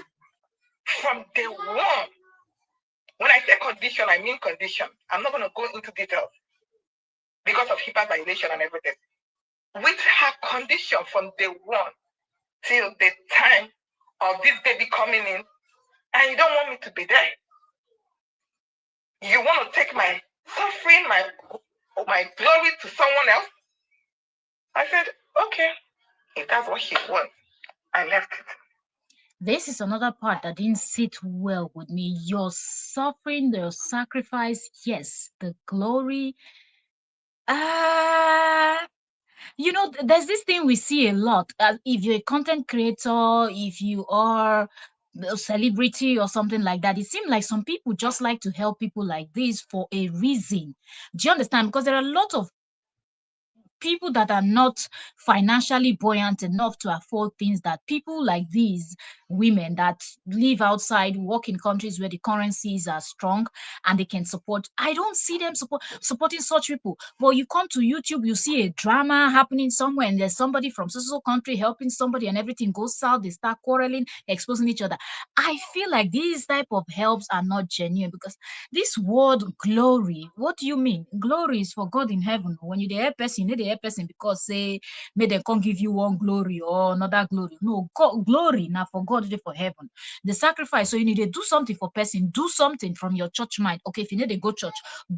from day one. When I say condition, I mean condition. I'm not going to go into details because of HIPAA violation and everything. With her condition from day one till the time of this baby coming in, and you don't want me to be there. You want to take my suffering, my glory to someone else? I said, okay, if that's what she wants, I left it. This is another part that didn't sit well with me. Your suffering, your sacrifice, yes, the glory. Ah, there's this thing we see a lot. If you're a content creator, if you are a celebrity or something like that, it seems like some people just like to help people like this for a reason. Do you understand? Because there are a lot of people that are not financially buoyant enough to afford things that people like these women that live outside, work in countries where the currencies are strong and they can support. I don't see them supporting such people. But you come to YouTube, you see a drama happening somewhere, and there's somebody from so country helping somebody, and everything goes south. They start quarreling, exposing each other. I feel like these type of helps are not genuine, because this word glory, what do you mean? Glory is for God in heaven. When you the help person, you need the help person because say, may they can't give you one glory or another glory. No, God, glory now for God for heaven. The sacrifice. So you need to do something for person, do something from your church mind. Okay, if you need to go church,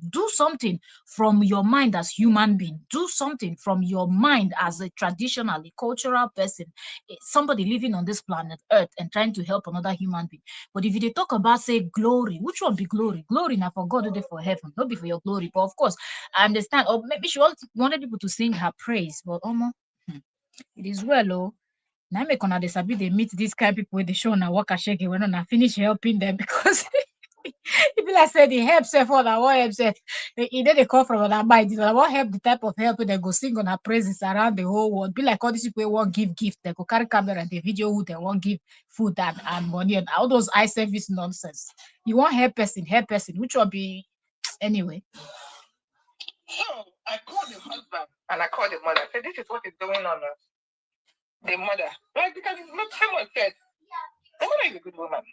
do something from your mind as human being. Do something from your mind as a traditionally cultural person, somebody living on this planet Earth and trying to help another human being. But if you talk about say glory, which one be glory? Glory now for God, do for heaven, not be for your glory. But of course, I understand. Or maybe she wanted people to sing her praise, but it is well, oh. Now make una dey sabi they meet these kind of people with the show na work shake when una finish helping them because if like say the help self or that one help self, they call from another mind. I want help the type of help they go sing on her praises around the whole world. Be like all these people won't give gift, they go carry camera and the video who they won't give food and money and all those eye service nonsense. You want help person, which will be anyway. So I called the husband and I called the mother. I said, this is what is going on. The mother, like, because not someone said, the mother is a good woman.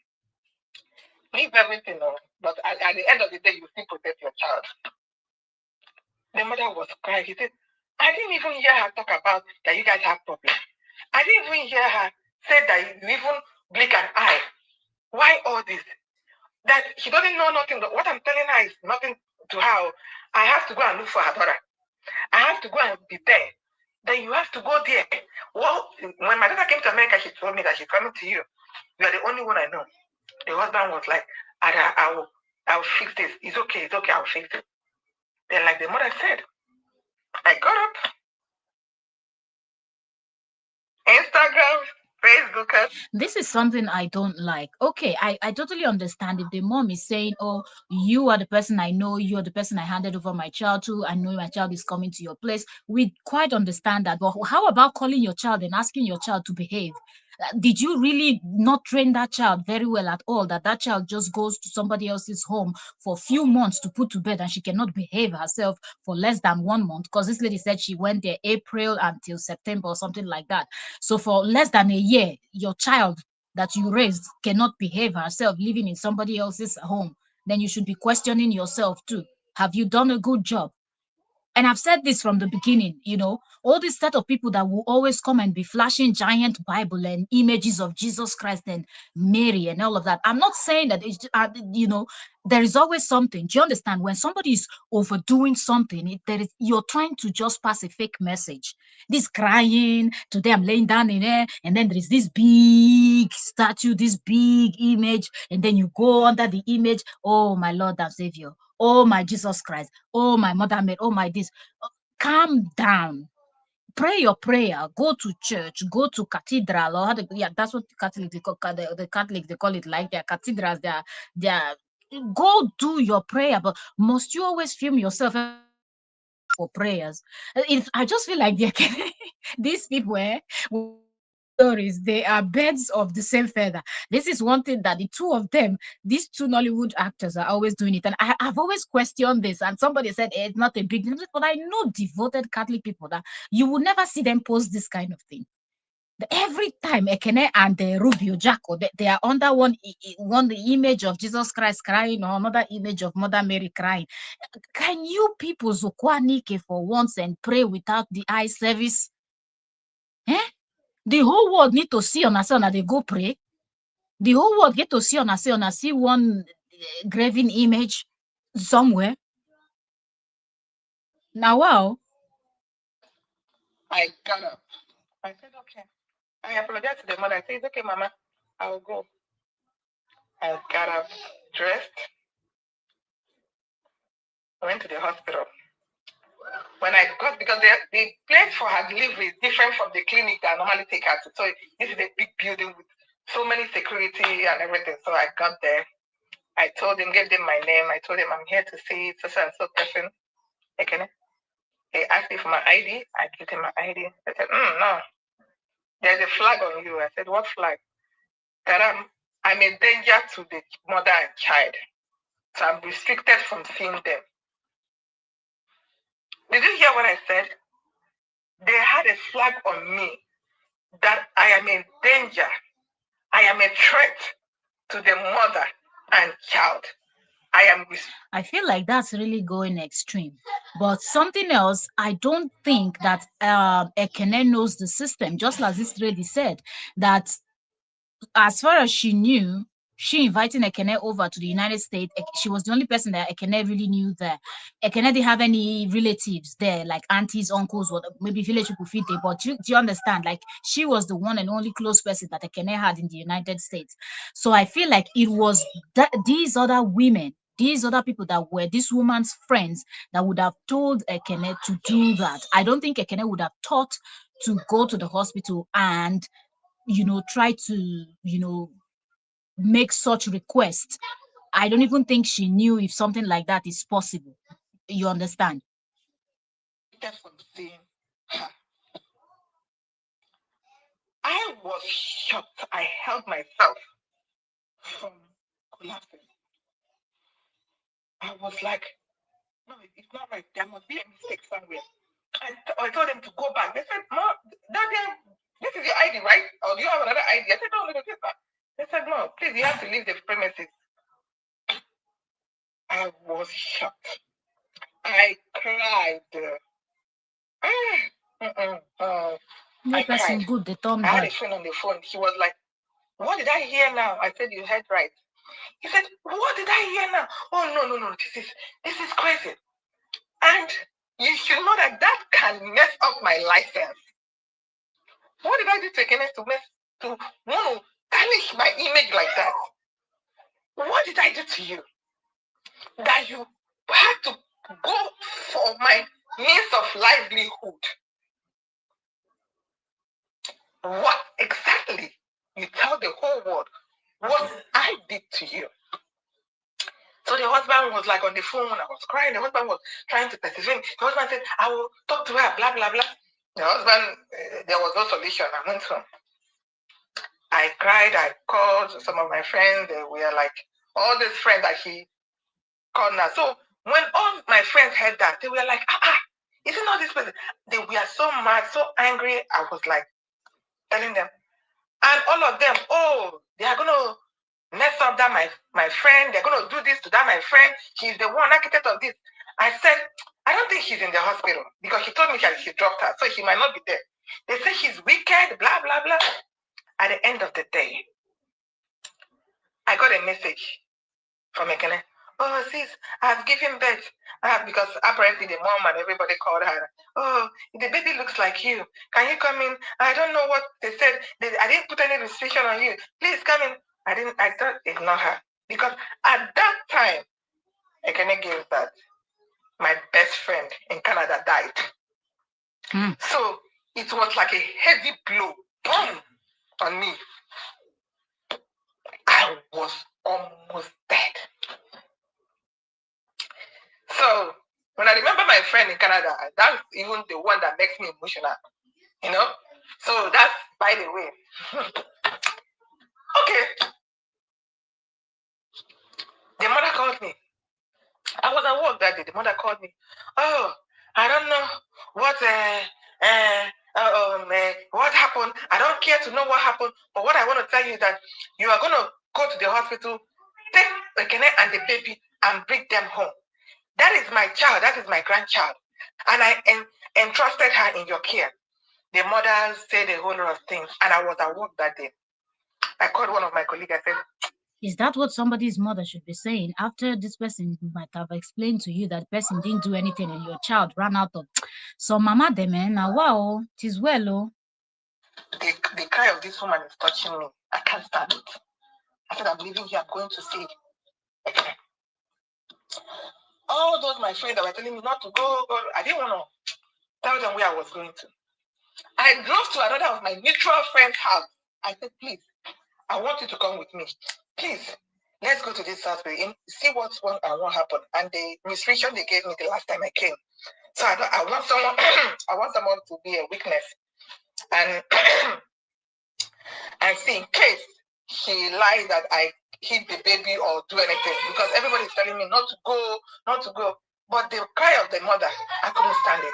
Leave everything on, but at the end of the day, you still protect your child. The mother was crying. She said, I didn't even hear her talk about that you guys have problems. I didn't even hear her say that you even blink an eye. Why all this? That she doesn't know nothing. What I'm telling her is nothing to her. I have to go and look for her daughter. I have to go and be there. Then you have to go there. Well, when my daughter came to America, she told me that she's coming to you. You are the only one I know. The husband was like, I'll fix this. It's okay, I'll fix it. Then, like the mother said, I got up, Instagram, Facebook. This is something I don't like. Okay, I totally understand if the mom is saying, oh, you are the person I know, you are the person I handed over my child to, I know my child is coming to your place. We quite understand that. But how about calling your child and asking your child to behave? Did you really not train that child very well at all, that child just goes to somebody else's home for a few months to put to bed and she cannot behave herself for less than 1 month? Because this lady said she went there April until September or something like that. So for less than a year, your child that you raised cannot behave herself living in somebody else's home. Then you should be questioning yourself too. Have you done a good job? And I've said this from the beginning, all this set of people that will always come and be flashing giant Bible and images of Jesus Christ and Mary and all of that. I'm not saying that there is always something. Do you understand? When somebody is overdoing something, you're trying to just pass a fake message. This crying, today I'm laying down in there, and then there is this big statue, this big image, and then you go under the image, oh my Lord and Savior. Oh my Jesus Christ. Oh my Mother Mary. Oh my this. Calm down. Pray your prayer. Go to church. Go to cathedral. That's what Catholic the Catholics they call it, like their cathedrals. Their go do your prayer. But must you always film yourself for prayers? I just feel like these people stories, they are birds of the same feather. This is one thing that the two of them, these two Nollywood actors, are always doing it. And I've always questioned this. And somebody said it's not a big deal. But I know devoted Catholic people that you will never see them post this kind of thing. Every time Ekene and Rubio Jacko, they are under one the image of Jesus Christ crying or another image of Mother Mary crying. Can you people zukwanike for once and pray without the eye service? Eh? The whole world need to see on us and they go pray. The whole world get to see on us and see one graven image somewhere. Now, wow. I got up. I said, okay. I apologized to the mother. I said, it's okay, Mama. I will go. I got up, dressed, went to the hospital. When I got, because the place for her delivery is different from the clinic that I normally take her to. So this is a big building with so many security and everything. So I got there. I told him, gave them my name. I told him I'm here to see so and so person. Ekene. He asked me for my ID. I gave him my ID. I said, no, there's a flag on you. I said, what flag? That I'm a danger to the mother and child. So I'm restricted from seeing them. Did you hear what I said? They had a flag on me that I am in danger. I am a threat to the mother and child. I feel like that's really going extreme. But something else, I don't think that Ekene knows the system. Just as this lady said, that as far as she knew, she inviting Ekene over to the United States. She was the only person that Ekene really knew there. Ekene didn't have any relatives there, like aunties, uncles, or maybe village people feed there. But do you understand? Like, she was the one and only close person that Ekene had in the United States. So I feel like it was these other women, these other people that were this woman's friends that would have told Ekene to do that. I don't think Ekene would have thought to go to the hospital and try to make such requests. I don't even think she knew if something like that is possible. You understand? I was shocked. I held myself from collapsing. I was like, no, it's not right. There must be a mistake somewhere. I told them to go back. They said, no, this is your ID, right? Or do you have another ID? I said, no, look at this. They said, no, please, you have to leave the premises. I was shocked. I cried. I cried. Good, I had a friend on the phone. He was like, what did I hear now? I said, you heard right. He said, what did I hear now? Oh, no, this is crazy. And you should know that can mess up my license. What did I do to Ekene to want to tarnish my image like that? What did I do to you? That you had to go for my means of livelihood? What exactly? You tell the whole world what I did to you. So the husband was like on the phone. I was crying. The husband was trying to persevere. The husband said, I will talk to her, blah, blah, blah. The husband, there was no solution. I went home. I cried. I called some of my friends. They were like, all these friends that he called now. So when all my friends heard that, they were like, isn't all this person? They were so mad, so angry. I was like telling them. And all of them, they are going to mess up that my friend. They're going to do this to that my friend. She's the one architect of this. I said, I don't think she's in the hospital because she told me she dropped her, so she might not be there. They say she's wicked, blah, blah, blah. At the end of the day, I got a message from Ekene. Oh, sis, I've given birth. Because apparently the mom and everybody called her. Oh, the baby looks like you. Can you come in? I don't know what they said. I didn't put any restriction on you. Please come in. I thought ignore her. Because at that time, Ekene gave birth. My best friend in Canada died. So it was like a heavy blow. Boom! On me. I was almost dead. So when I remember my friend in Canada, that's even the one that makes me emotional. So that's by the way. Okay. The mother called me. I was at work that day. The mother called me. Oh, I don't know what happened. I don't care to know what happened. But what I want to tell you is that you are going to go to the hospital, take Ekene and the baby, and bring them home. That is my child. That is my grandchild. And I entrusted her in your care. The mother said a whole lot of things. And I was at work that day. I called one of my colleagues. I said, is that what somebody's mother should be saying after this person might have explained to you that the person didn't do anything and your child ran out of? So mama them now wow, it is well oh. The cry of this woman is touching me. I can't stand it. I said, I'm leaving here. I'm going to see. Okay. All those my friends that were telling me not to go, I didn't want to tell them where I was going to. I drove to another of my mutual friend's house. I said, please, I want you to come with me. Please, let's go to this house and see what happened. And the restriction they gave me the last time I came. So I want someone I want someone to be a witness. And and see in case she lies that I hit the baby or do anything, because everybody's telling me not to go. But the cry of the mother, I couldn't stand it.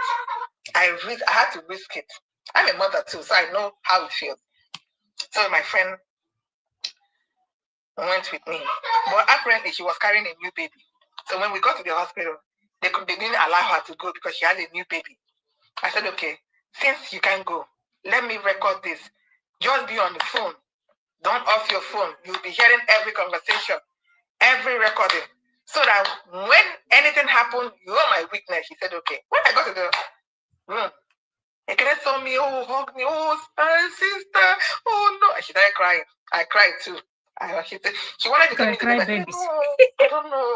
I had to risk it. I'm a mother too, so I know how it feels. So my friend went with me, but apparently she was carrying a new baby. So when we got to the hospital, they didn't allow her to go because she had a new baby. I said, okay, since you can't go, let me record this. Just be on the phone. Don't off your phone. You'll be hearing every conversation, every recording. So that when anything happened, you're my witness. She said, okay. When I got to the room, Ekene saw me, oh, hug me, oh, sister, oh, no. And she started crying. I cried too. She wanted to tell me the baby. I said, no, I don't know.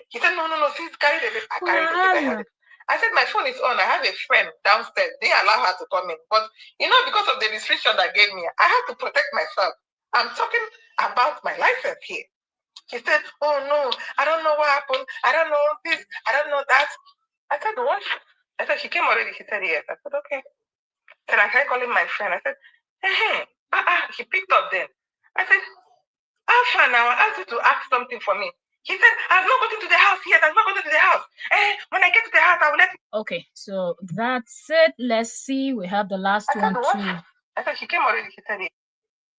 He said, no, sis, carry the baby. I carried the baby. I said, my phone is on. I have a friend downstairs. They allow her to come in. But, because of the restriction that gave me, I had to protect myself. I'm talking about my license here. She said, oh, no, I don't know what happened. I don't know this. I don't know that. I said, what? I said, she came already. She said, yes. I said, okay. I said, I tried calling my friend. I said, hey, she picked up then. I said, Alpha, now I asked you to ask something for me. He said, I've not gotten to the house yet. I've not gotten to the house. When I get to the house, I will let you. Okay, so that's it. Let's see. We have the last one too. I said, she came already. She said it.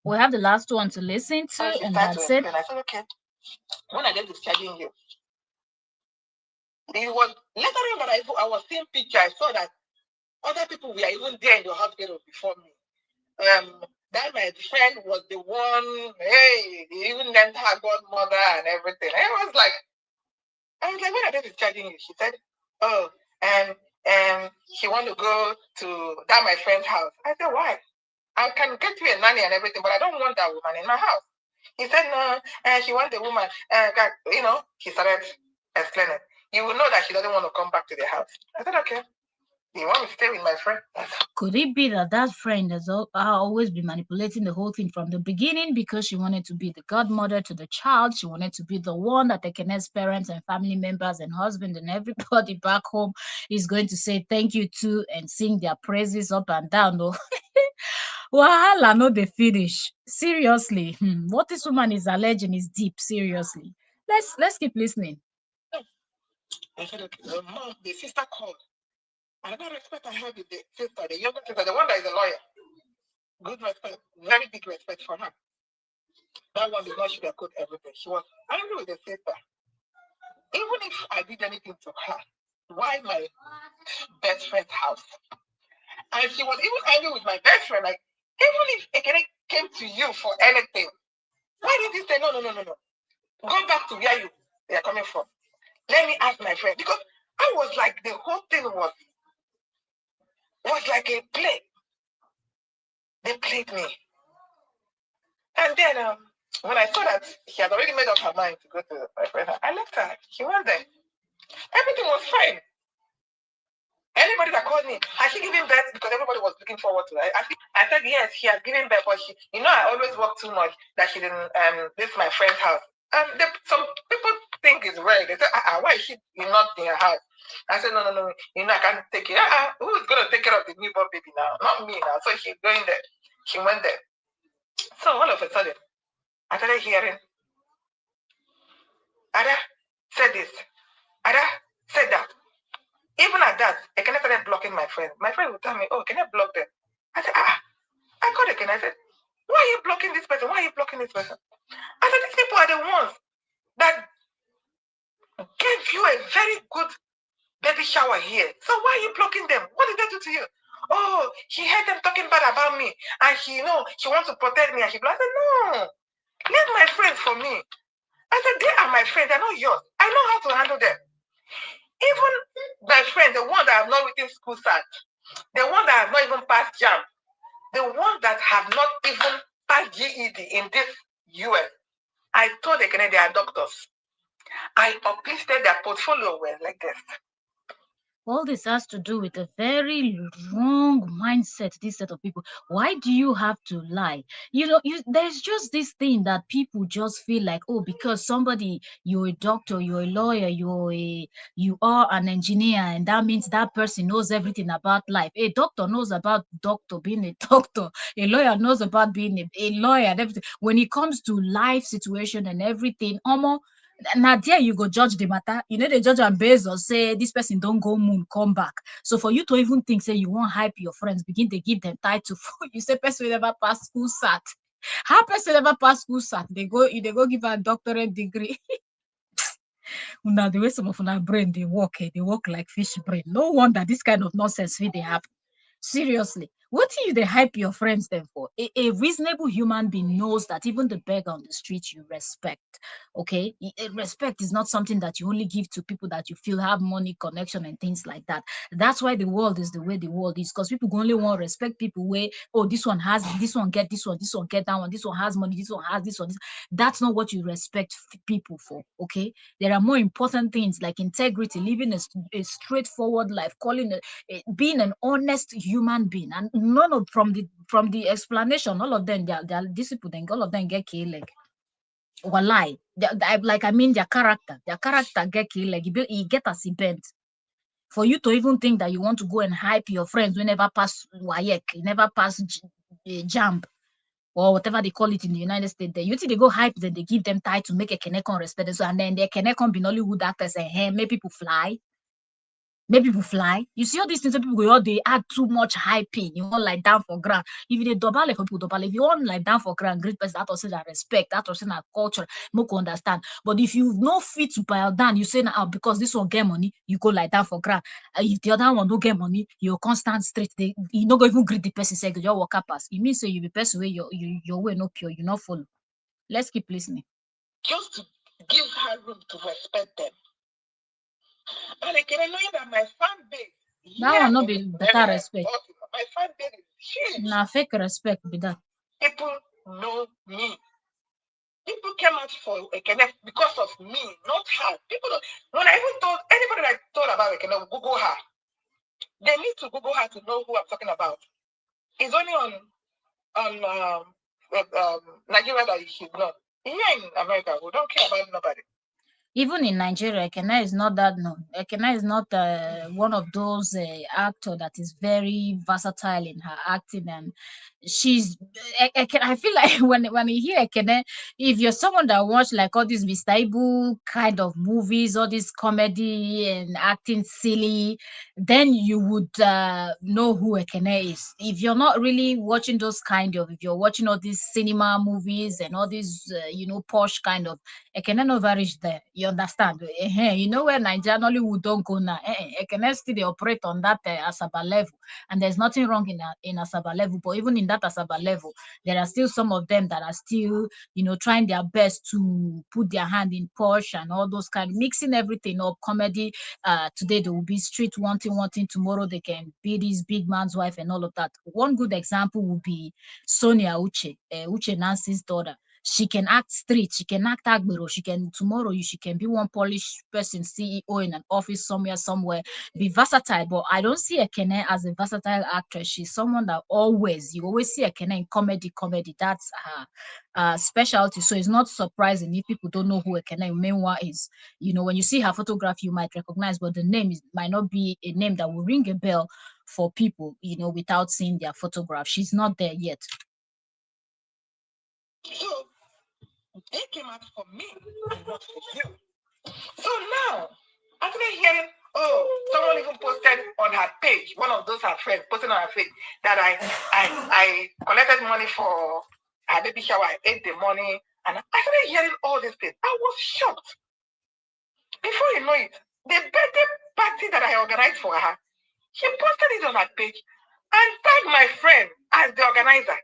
We have the last one to listen to, and that's it. I said, okay. When I get discharging you, it was later on that I was seeing picture. I saw that other people were even there in the hospital before me. That my friend was the one, hey, he even named her godmother and everything. I was like, when are they discharging you? She said, oh, and she want to go to that my friend's house. I said, why? I can get you a nanny and everything, but I don't want that woman in my house. He said, no, she wants the woman. He started explaining. You will know that she doesn't want to come back to the house. I said, okay. You want me to stay with my friend? Could it be that friend has always been manipulating the whole thing from the beginning because she wanted to be the godmother to the child? She wanted to be the one that Ekene's parents and family members and husband and everybody back home is going to say thank you to and sing their praises up and down. No, wahala no dey finish. Seriously, what this woman is alleging is deep. Seriously, let's keep listening. I said, okay. The sister called. I don't respect I have with the sister, the younger sister, the one that is a lawyer. Good respect, very big respect for her. That one did not sugarcoat everything. She was angry with the sister. Even if I did anything to her, why my best friend's house? And she was even angry with my best friend. Like, even if Ekene came to you for anything, why did you say no? Go back to where they are coming from. Let me ask my friend, because I was like, the whole thing was like a play. They played me. And then when I saw that she had already made up her mind to go to my friend, I left her. She went there. Everything was fine. Anybody that called me, has she given birth? Because everybody was looking forward to it. I said, yes, she has given birth, but I always work too much that she didn't, this is my friend's house. Some people think it's red. They said, why is she not in her house? I said, no, I can't take it. Who is going to take care of the newborn baby now? Not me now. So she's going there. She went there. So all of a sudden, I started hearing, Ada said this, Ada said that. Even at that, Ekene started blocking my friend. My friend would tell me, can I block them? I said, I called Ekene. I said, why are you blocking this person? Why are you blocking this person? I said, these people are the ones that gave you a very good baby shower here. So why are you blocking them? What did they do to you? Oh, she heard them talking bad about me. And she wants to protect me. And she blocked. I said, no, leave my friends for me. I said, they are my friends. They're not yours. I know how to handle them. Even my friend, the one that have not written school start, the one that have not even passed JAM, the one that have not even passed GED in this US, I told the Canadian they are doctors. I uplisted their portfolio well like this. All this has to do with a very wrong mindset, this set of people. Why do you have to lie? There's just this thing that people just feel like, oh, because somebody, you're a doctor, you're a lawyer, you are an engineer, and that means that person knows everything about life. A doctor knows about doctor being a doctor, a lawyer knows about being a lawyer and everything. When it comes to life situation and everything, almost now there you go judge the matter. The judge and based on say this person don't go moon come back. So for you to even think say you won't hype your friends, begin to give them title for you say person never pass school sat. How person never pass school sat? They go give a doctorate degree. Now the way some of our brain they work like fish brain. No wonder this kind of nonsense they happen. Seriously, what do you they hype your friends then for? A reasonable human being knows that even the beggar on the street you respect. Okay, respect is not something that you only give to people that you feel have money, connection, and things like that. That's why the world is the way the world is, because people only want to respect people where, oh, this one has this one get this one get that one, this one has money, this one has this one. That's not what you respect people for. Okay, there are more important things like integrity, living a straightforward life, being an honest human being, and none of from the explanation, all of them, they are disciplined, all of them get killed. Like, walai, like I mean, their character get killed. Like, you get as bent for you to even think that you want to go and hype your friends who never pass WAEC, never pass JAMB, or whatever they call it in the United States. You think they go hype, then they give them title, make a Kenekon respect, so, and then the Kenekon be Nollywood actors and hey, make people fly. Make people fly. You see all these things, people go, oh, they add too much hyping. You want like down for ground. If you double for people double, if you want like down for ground, great person, that also that respect, that also that culture, no can understand. But if you no fit to pile down, you say now because this one get money, you go like down for ground. If the other one don't get money, you constant straight. You not go even greet the person, say your walk up pass. It means say you be person way your way no pure, you not follow. Let's keep listening. Just to give her room to respect them. And I can knowing that my fan base. That one not be better respect. My fan base is huge. Nah, fake respect be that. People know me. People came out for Ekene because of me, not her. People don't, when I even told anybody that I told about Ekene, Google her. They need to Google her to know who I'm talking about. It's only on Nigeria that you should know. Here in America, we don't care about nobody. Even in Nigeria, Ekene is not that known. Ekene is not one of those actor that is very versatile in her acting, and she's. I feel like when you hear Ekene, if you're someone that watch like all these Mr. Ibu kind of movies, all this comedy and acting silly, then you would know who Ekene is. If you're not really watching those kind of, if you're watching all these cinema movies and all these posh kind of, Ekene never reach there. You understand? You know where Nigeria Nollywood don't go now. Ekene still they operate on that Asaba level, and there's nothing wrong in Asaba level. But even in that Asaba level, there are still some of them that are still, trying their best to put their hand in posh and all those kind, mixing everything up. Comedy. Today they will be street wanting. Tomorrow they can be this big man's wife and all of that. One good example would be Sonia Uche, Uche Nancy's daughter. She can act street, she can act agbero, she can be one polished person, CEO in an office somewhere, be versatile. But I don't see Ekene as a versatile actress. She's someone that you always see Ekene in comedy. That's her specialty. So it's not surprising if people don't know who Ekene Umenwa is. When you see her photograph, you might recognize, but the name might not be a name that will ring a bell for people, without seeing their photograph. She's not there yet. So they came out for me and not for you. So now, after hearing, someone even posted on her page, one of those her friends posted on her page that I collected money for her baby shower, I ate the money, and I started hearing all these things. I was shocked. Before you know it, the birthday party that I organized for her, she posted it on her page and tagged my friend as the organizer.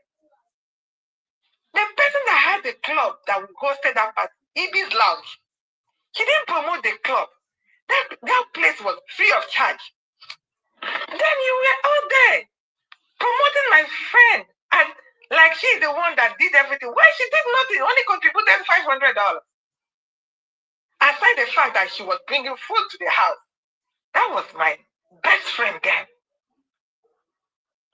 The person that had the club that hosted that party, Ibis Lounge, she didn't promote the club. That place was free of charge. Then you were out there promoting my friend, and like she's the one that did everything. Why she did nothing, only contributed $500. Aside the fact that she was bringing food to the house, that was my best friend then.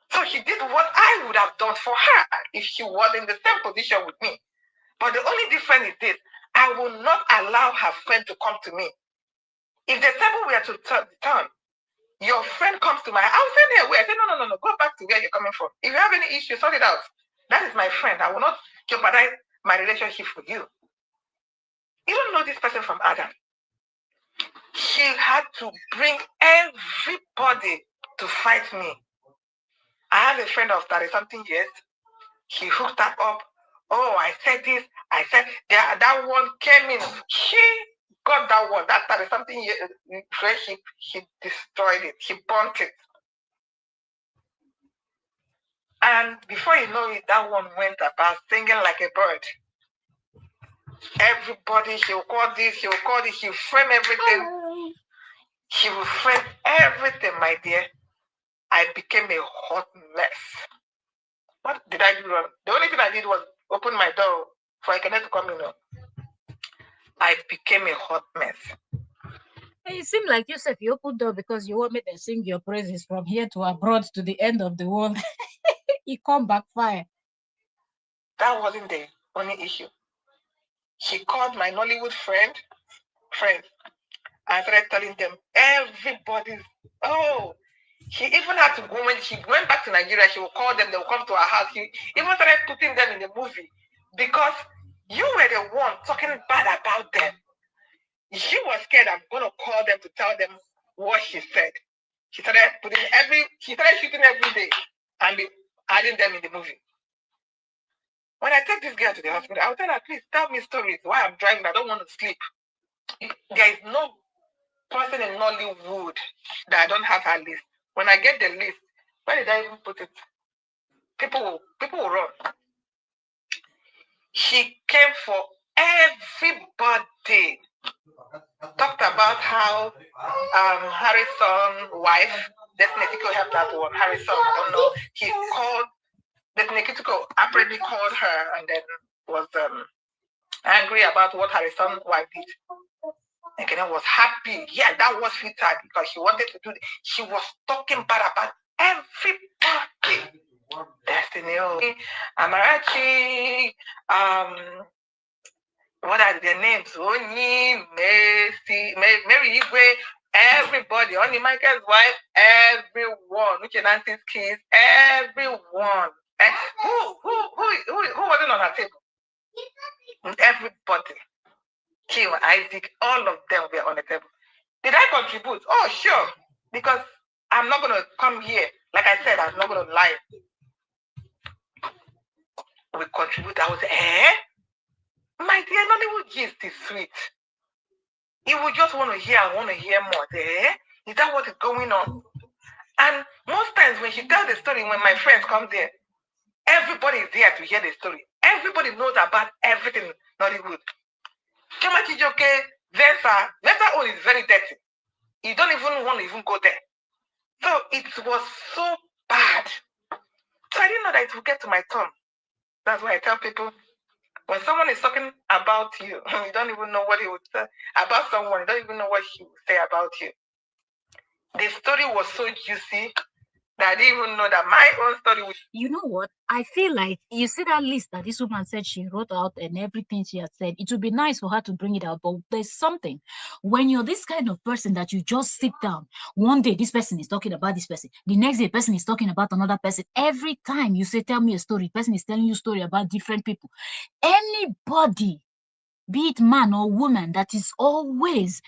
So she did what I would have done for her if she was in the same position with me. But the only difference is this: I will not allow her friend to come to me. If the table were to turn, your friend comes to my house, I'll send her away. I say, no, go back to where you're coming from. If you have any issue, sort it out. That is my friend. I will not jeopardize my relationship with you. You don't know this person from Adam. She had to bring everybody to fight me. I have a friend of 30-something years. She hooked her up. Oh, I said this. I said that one came in. She got that one. That 30-something year friendship, she destroyed it. She burnt it. And before you know it, that one went about singing like a bird. Everybody, she will call this, she will call this, she will frame everything. She will frame everything, my dear. I became a hot mess. What did I do wrong? The only thing I did was open my door for Ekene to come in. I became a hot mess. It seemed like you said you opened door because you want me to sing your praises from here to abroad to the end of the world. It come backfire. That wasn't the only issue. She called my Nollywood friends, and started telling them everybody's. She even had to go when she went back to Nigeria. She will call them. They will come to her house. She even started putting them in the movie because you were the one talking bad about them. She was scared. I'm going to call them to tell them what she said. She started shooting every day and be adding them in the movie. When I take this girl to the hospital, I'll tell her, please tell me stories while I'm driving. I don't want to sleep. There is no person in Nollywood that I don't have her list. When I get the list, where did I even put it? People will run. She came for everybody. Talked about how Harrison's wife, Definitely helped that one. Harrison, I don't know. He called Definitely apparently called her and then was angry about what Harrison's wife did. Ekene was happy. Yeah, that was fit her because she wanted to do it. She was talking bad about everybody. Destiny, Amarachi, what are their names? Oni, Messi, Mary Igwe, everybody. Only Michael's wife, everyone. Uche Nancy's kids, everyone. Who wasn't on her table? Everybody. Kim, Isaac, all of them were on the table. Did I contribute? Oh, sure. Because I'm not going to come here. Like I said, I'm not going to lie. We contribute. I was, my dear, Nollywood gist is sweet. You would just want to hear more. Is that what is going on? And most times when she tells the story, when my friends come there, everybody is there to hear the story. Everybody knows about everything in Nollywood. Chamachi Joke, Versa own is very dirty. You don't even want to even go there. So it was so bad. So I didn't know that it would get to my turn. That's why I tell people, When someone is talking about you, you don't even know what he would say about someone. You don't even know what he would say about you. The story was so juicy that I didn't even know that my own story was. You know what? I feel like you see that list that this woman said she wrote out and everything she had said. It would be nice for her to bring it out, but there's something when you're this kind of person that you just sit down. One day this person is talking about this person, the next day the person is talking about another person. Every time you say, "Tell me a story," the person is telling you a story about different people. Anybody, be it man or woman, that is always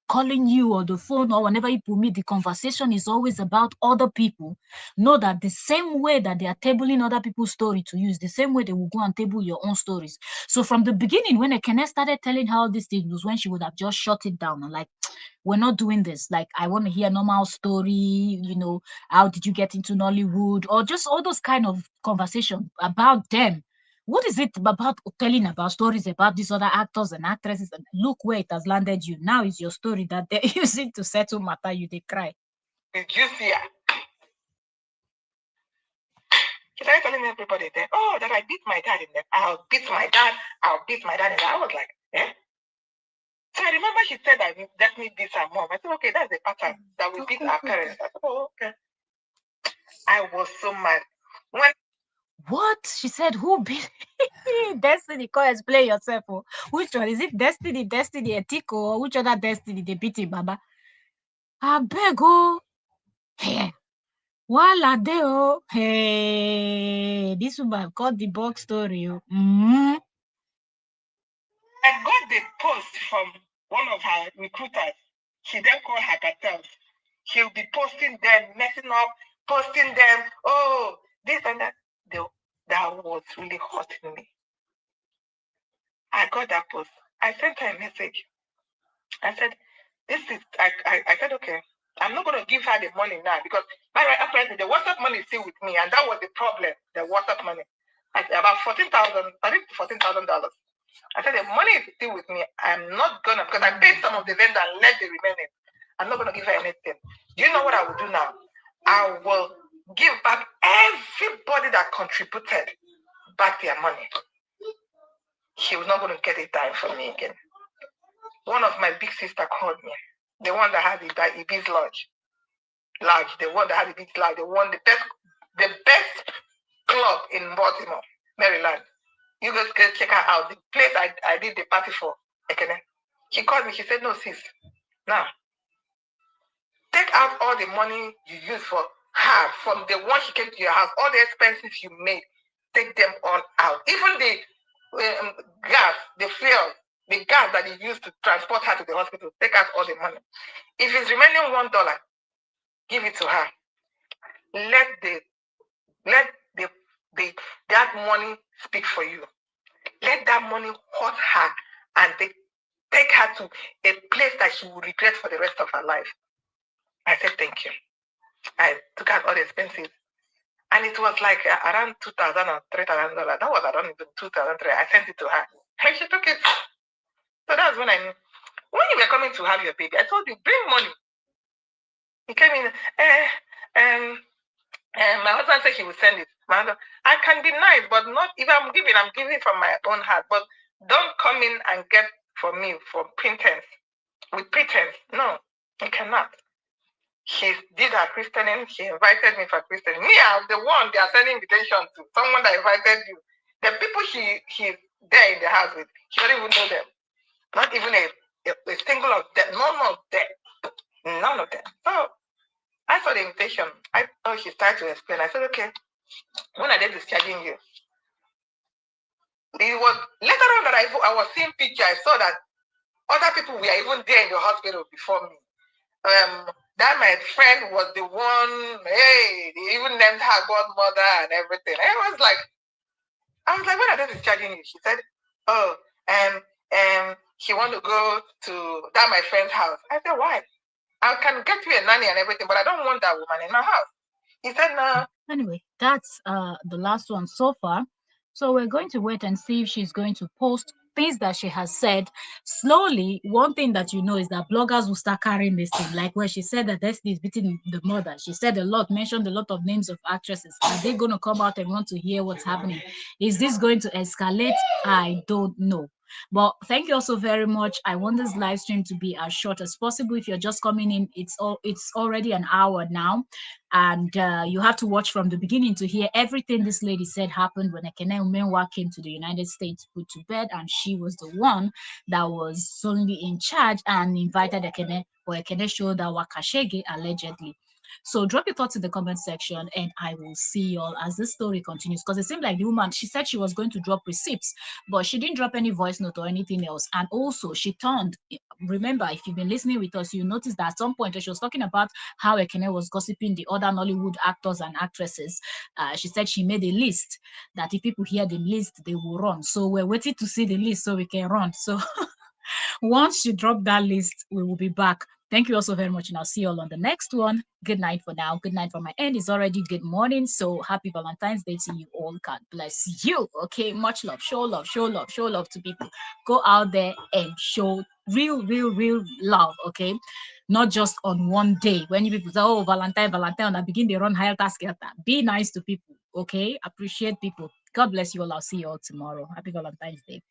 calling you on the phone or whenever you meet, the conversation is always about other people. Know that the same way that they are tabling other people's story to you is the same way they will go and table your own stories. So from the beginning, when Ekene started telling her all these things, was when she would have just shut it down and like, we're not doing this. Like, I want to hear normal story, how did you get into Nollywood, or just all those kind of conversation about them. What is it about telling about stories about these other actors and actresses? And look where it has landed you. Now it's your story that they're using to settle matter. You they cry. Did you see her? She started telling everybody then, oh, that I beat my dad in there. I'll beat my dad. I'll beat my dad in there. I was like, eh? So I remember she said that Destiny beats her mom. I said, okay, that's the pattern that we beat our parents. I said, oh, okay. I was so mad. When What? She said, who beat Destiny? Come explain yourself. Oh. Which one? Is it Destiny, Etiko, or which other Destiny they beat him, Baba? I beg, oh. Hey. While are they, oh. Hey. This woman got the box story. Oh. Mm-hmm. I got the post from one of her recruiters. She then called her cartels. She'll be posting them, messing up, posting them. Oh, this and that. That was really hurting me. I got that post. I sent her a message. I said, I said, okay, I'm not going to give her the money now because apparently the WhatsApp money is still with me. And that was the problem, the WhatsApp money. About $14,000, I think $14,000. I said, the money is still with me. I'm not going to, because I paid some of the vendor and left the remaining. I'm not going to give her anything. Do you know what I will do now? I will give back everybody that contributed back their money. She was not going to get a dime from me again. One of my big sister called me, the one that had the Ibis Lodge, the one that had the big lodge, the one, the best club in Baltimore, Maryland. You guys can check her out. The place I did the party for, Ekene. She called me. She said, no, sis, now, take out all the money you used for her from the one she came to your house, all the expenses you made, take them all out. Even the gas, the fuel, the gas that you used to transport her to the hospital, take out all the money. If it's remaining $1, give it to her. Let that money speak for you. Let that money hurt her and take her to a place that she will regret for the rest of her life. I said, thank you. I took out all the expenses. And it was like around $2,000 or $3,000. That was around even $2,003. I sent it to her. And she took it. So that's when I knew. When you were coming to have your baby, I told you, bring money. He came in, my husband said he would send it. I can be nice, but not if I'm giving from my own heart. But don't come in and get from me for pretense. With pretense. No, you cannot. She did her christening. She invited me for christening. Me, I'm the one they are sending invitation to. Someone that invited you. The people she's there in the house with, she don't even know them. Not even a single of them. None of them. None of them. So I saw the invitation. She started to explain. I said, okay, when are they discharging you? It was later on that I was seeing picture. I saw that other people were even there in the hospital before me. That my friend was the one, hey, they even named her godmother and everything. I was like, when are they discharging you? She said, oh, she want to go to that my friend's house. I said, why? I can get you a nanny and everything, but I don't want that woman in my house. He said, no. Anyway, that's the last one so far. So we're going to wait and see if she's going to post things that she has said, slowly, one thing that you know is that bloggers will start carrying this thing. Like when she said that Destiny is beating the mother, she said a lot, mentioned a lot of names of actresses. Are they going to come out and want to hear what's happening? Is this going to escalate? I don't know. But thank you also very much. I want this live stream to be as short as possible. If you're just coming in, it's already an hour now, and you have to watch from the beginning to hear everything this lady said happened when Ekene Umenwa came to the United States, put to bed, and she was the one that was solely in charge and invited Ekene, or Ekene showed that Wakashege allegedly. So drop your thoughts in the comment section, and I will see you all as this story continues. Because it seemed like the woman, she said she was going to drop receipts, but she didn't drop any voice note or anything else. And also, she turned. Remember, if you've been listening with us, you noticed that at some point she was talking about how Ekene was gossiping the other Nollywood actors and actresses. She said she made a list that if people hear the list, they will run. So we're waiting to see the list so we can run. So once you drop that list, we will be back. Thank you also very much, and I'll see you all on the next one. Good night for now. Good night from my end. It's already good morning. So happy Valentine's Day to you all. God bless you. Okay, much love. Show love, show love, show love to people. Go out there and show real love. Okay, not just on one day when you people say, "Oh, Valentine, Valentine," and begin they run higher task. Be nice to people. Okay, appreciate people. God bless you all. I'll see you all tomorrow. Happy Valentine's Day.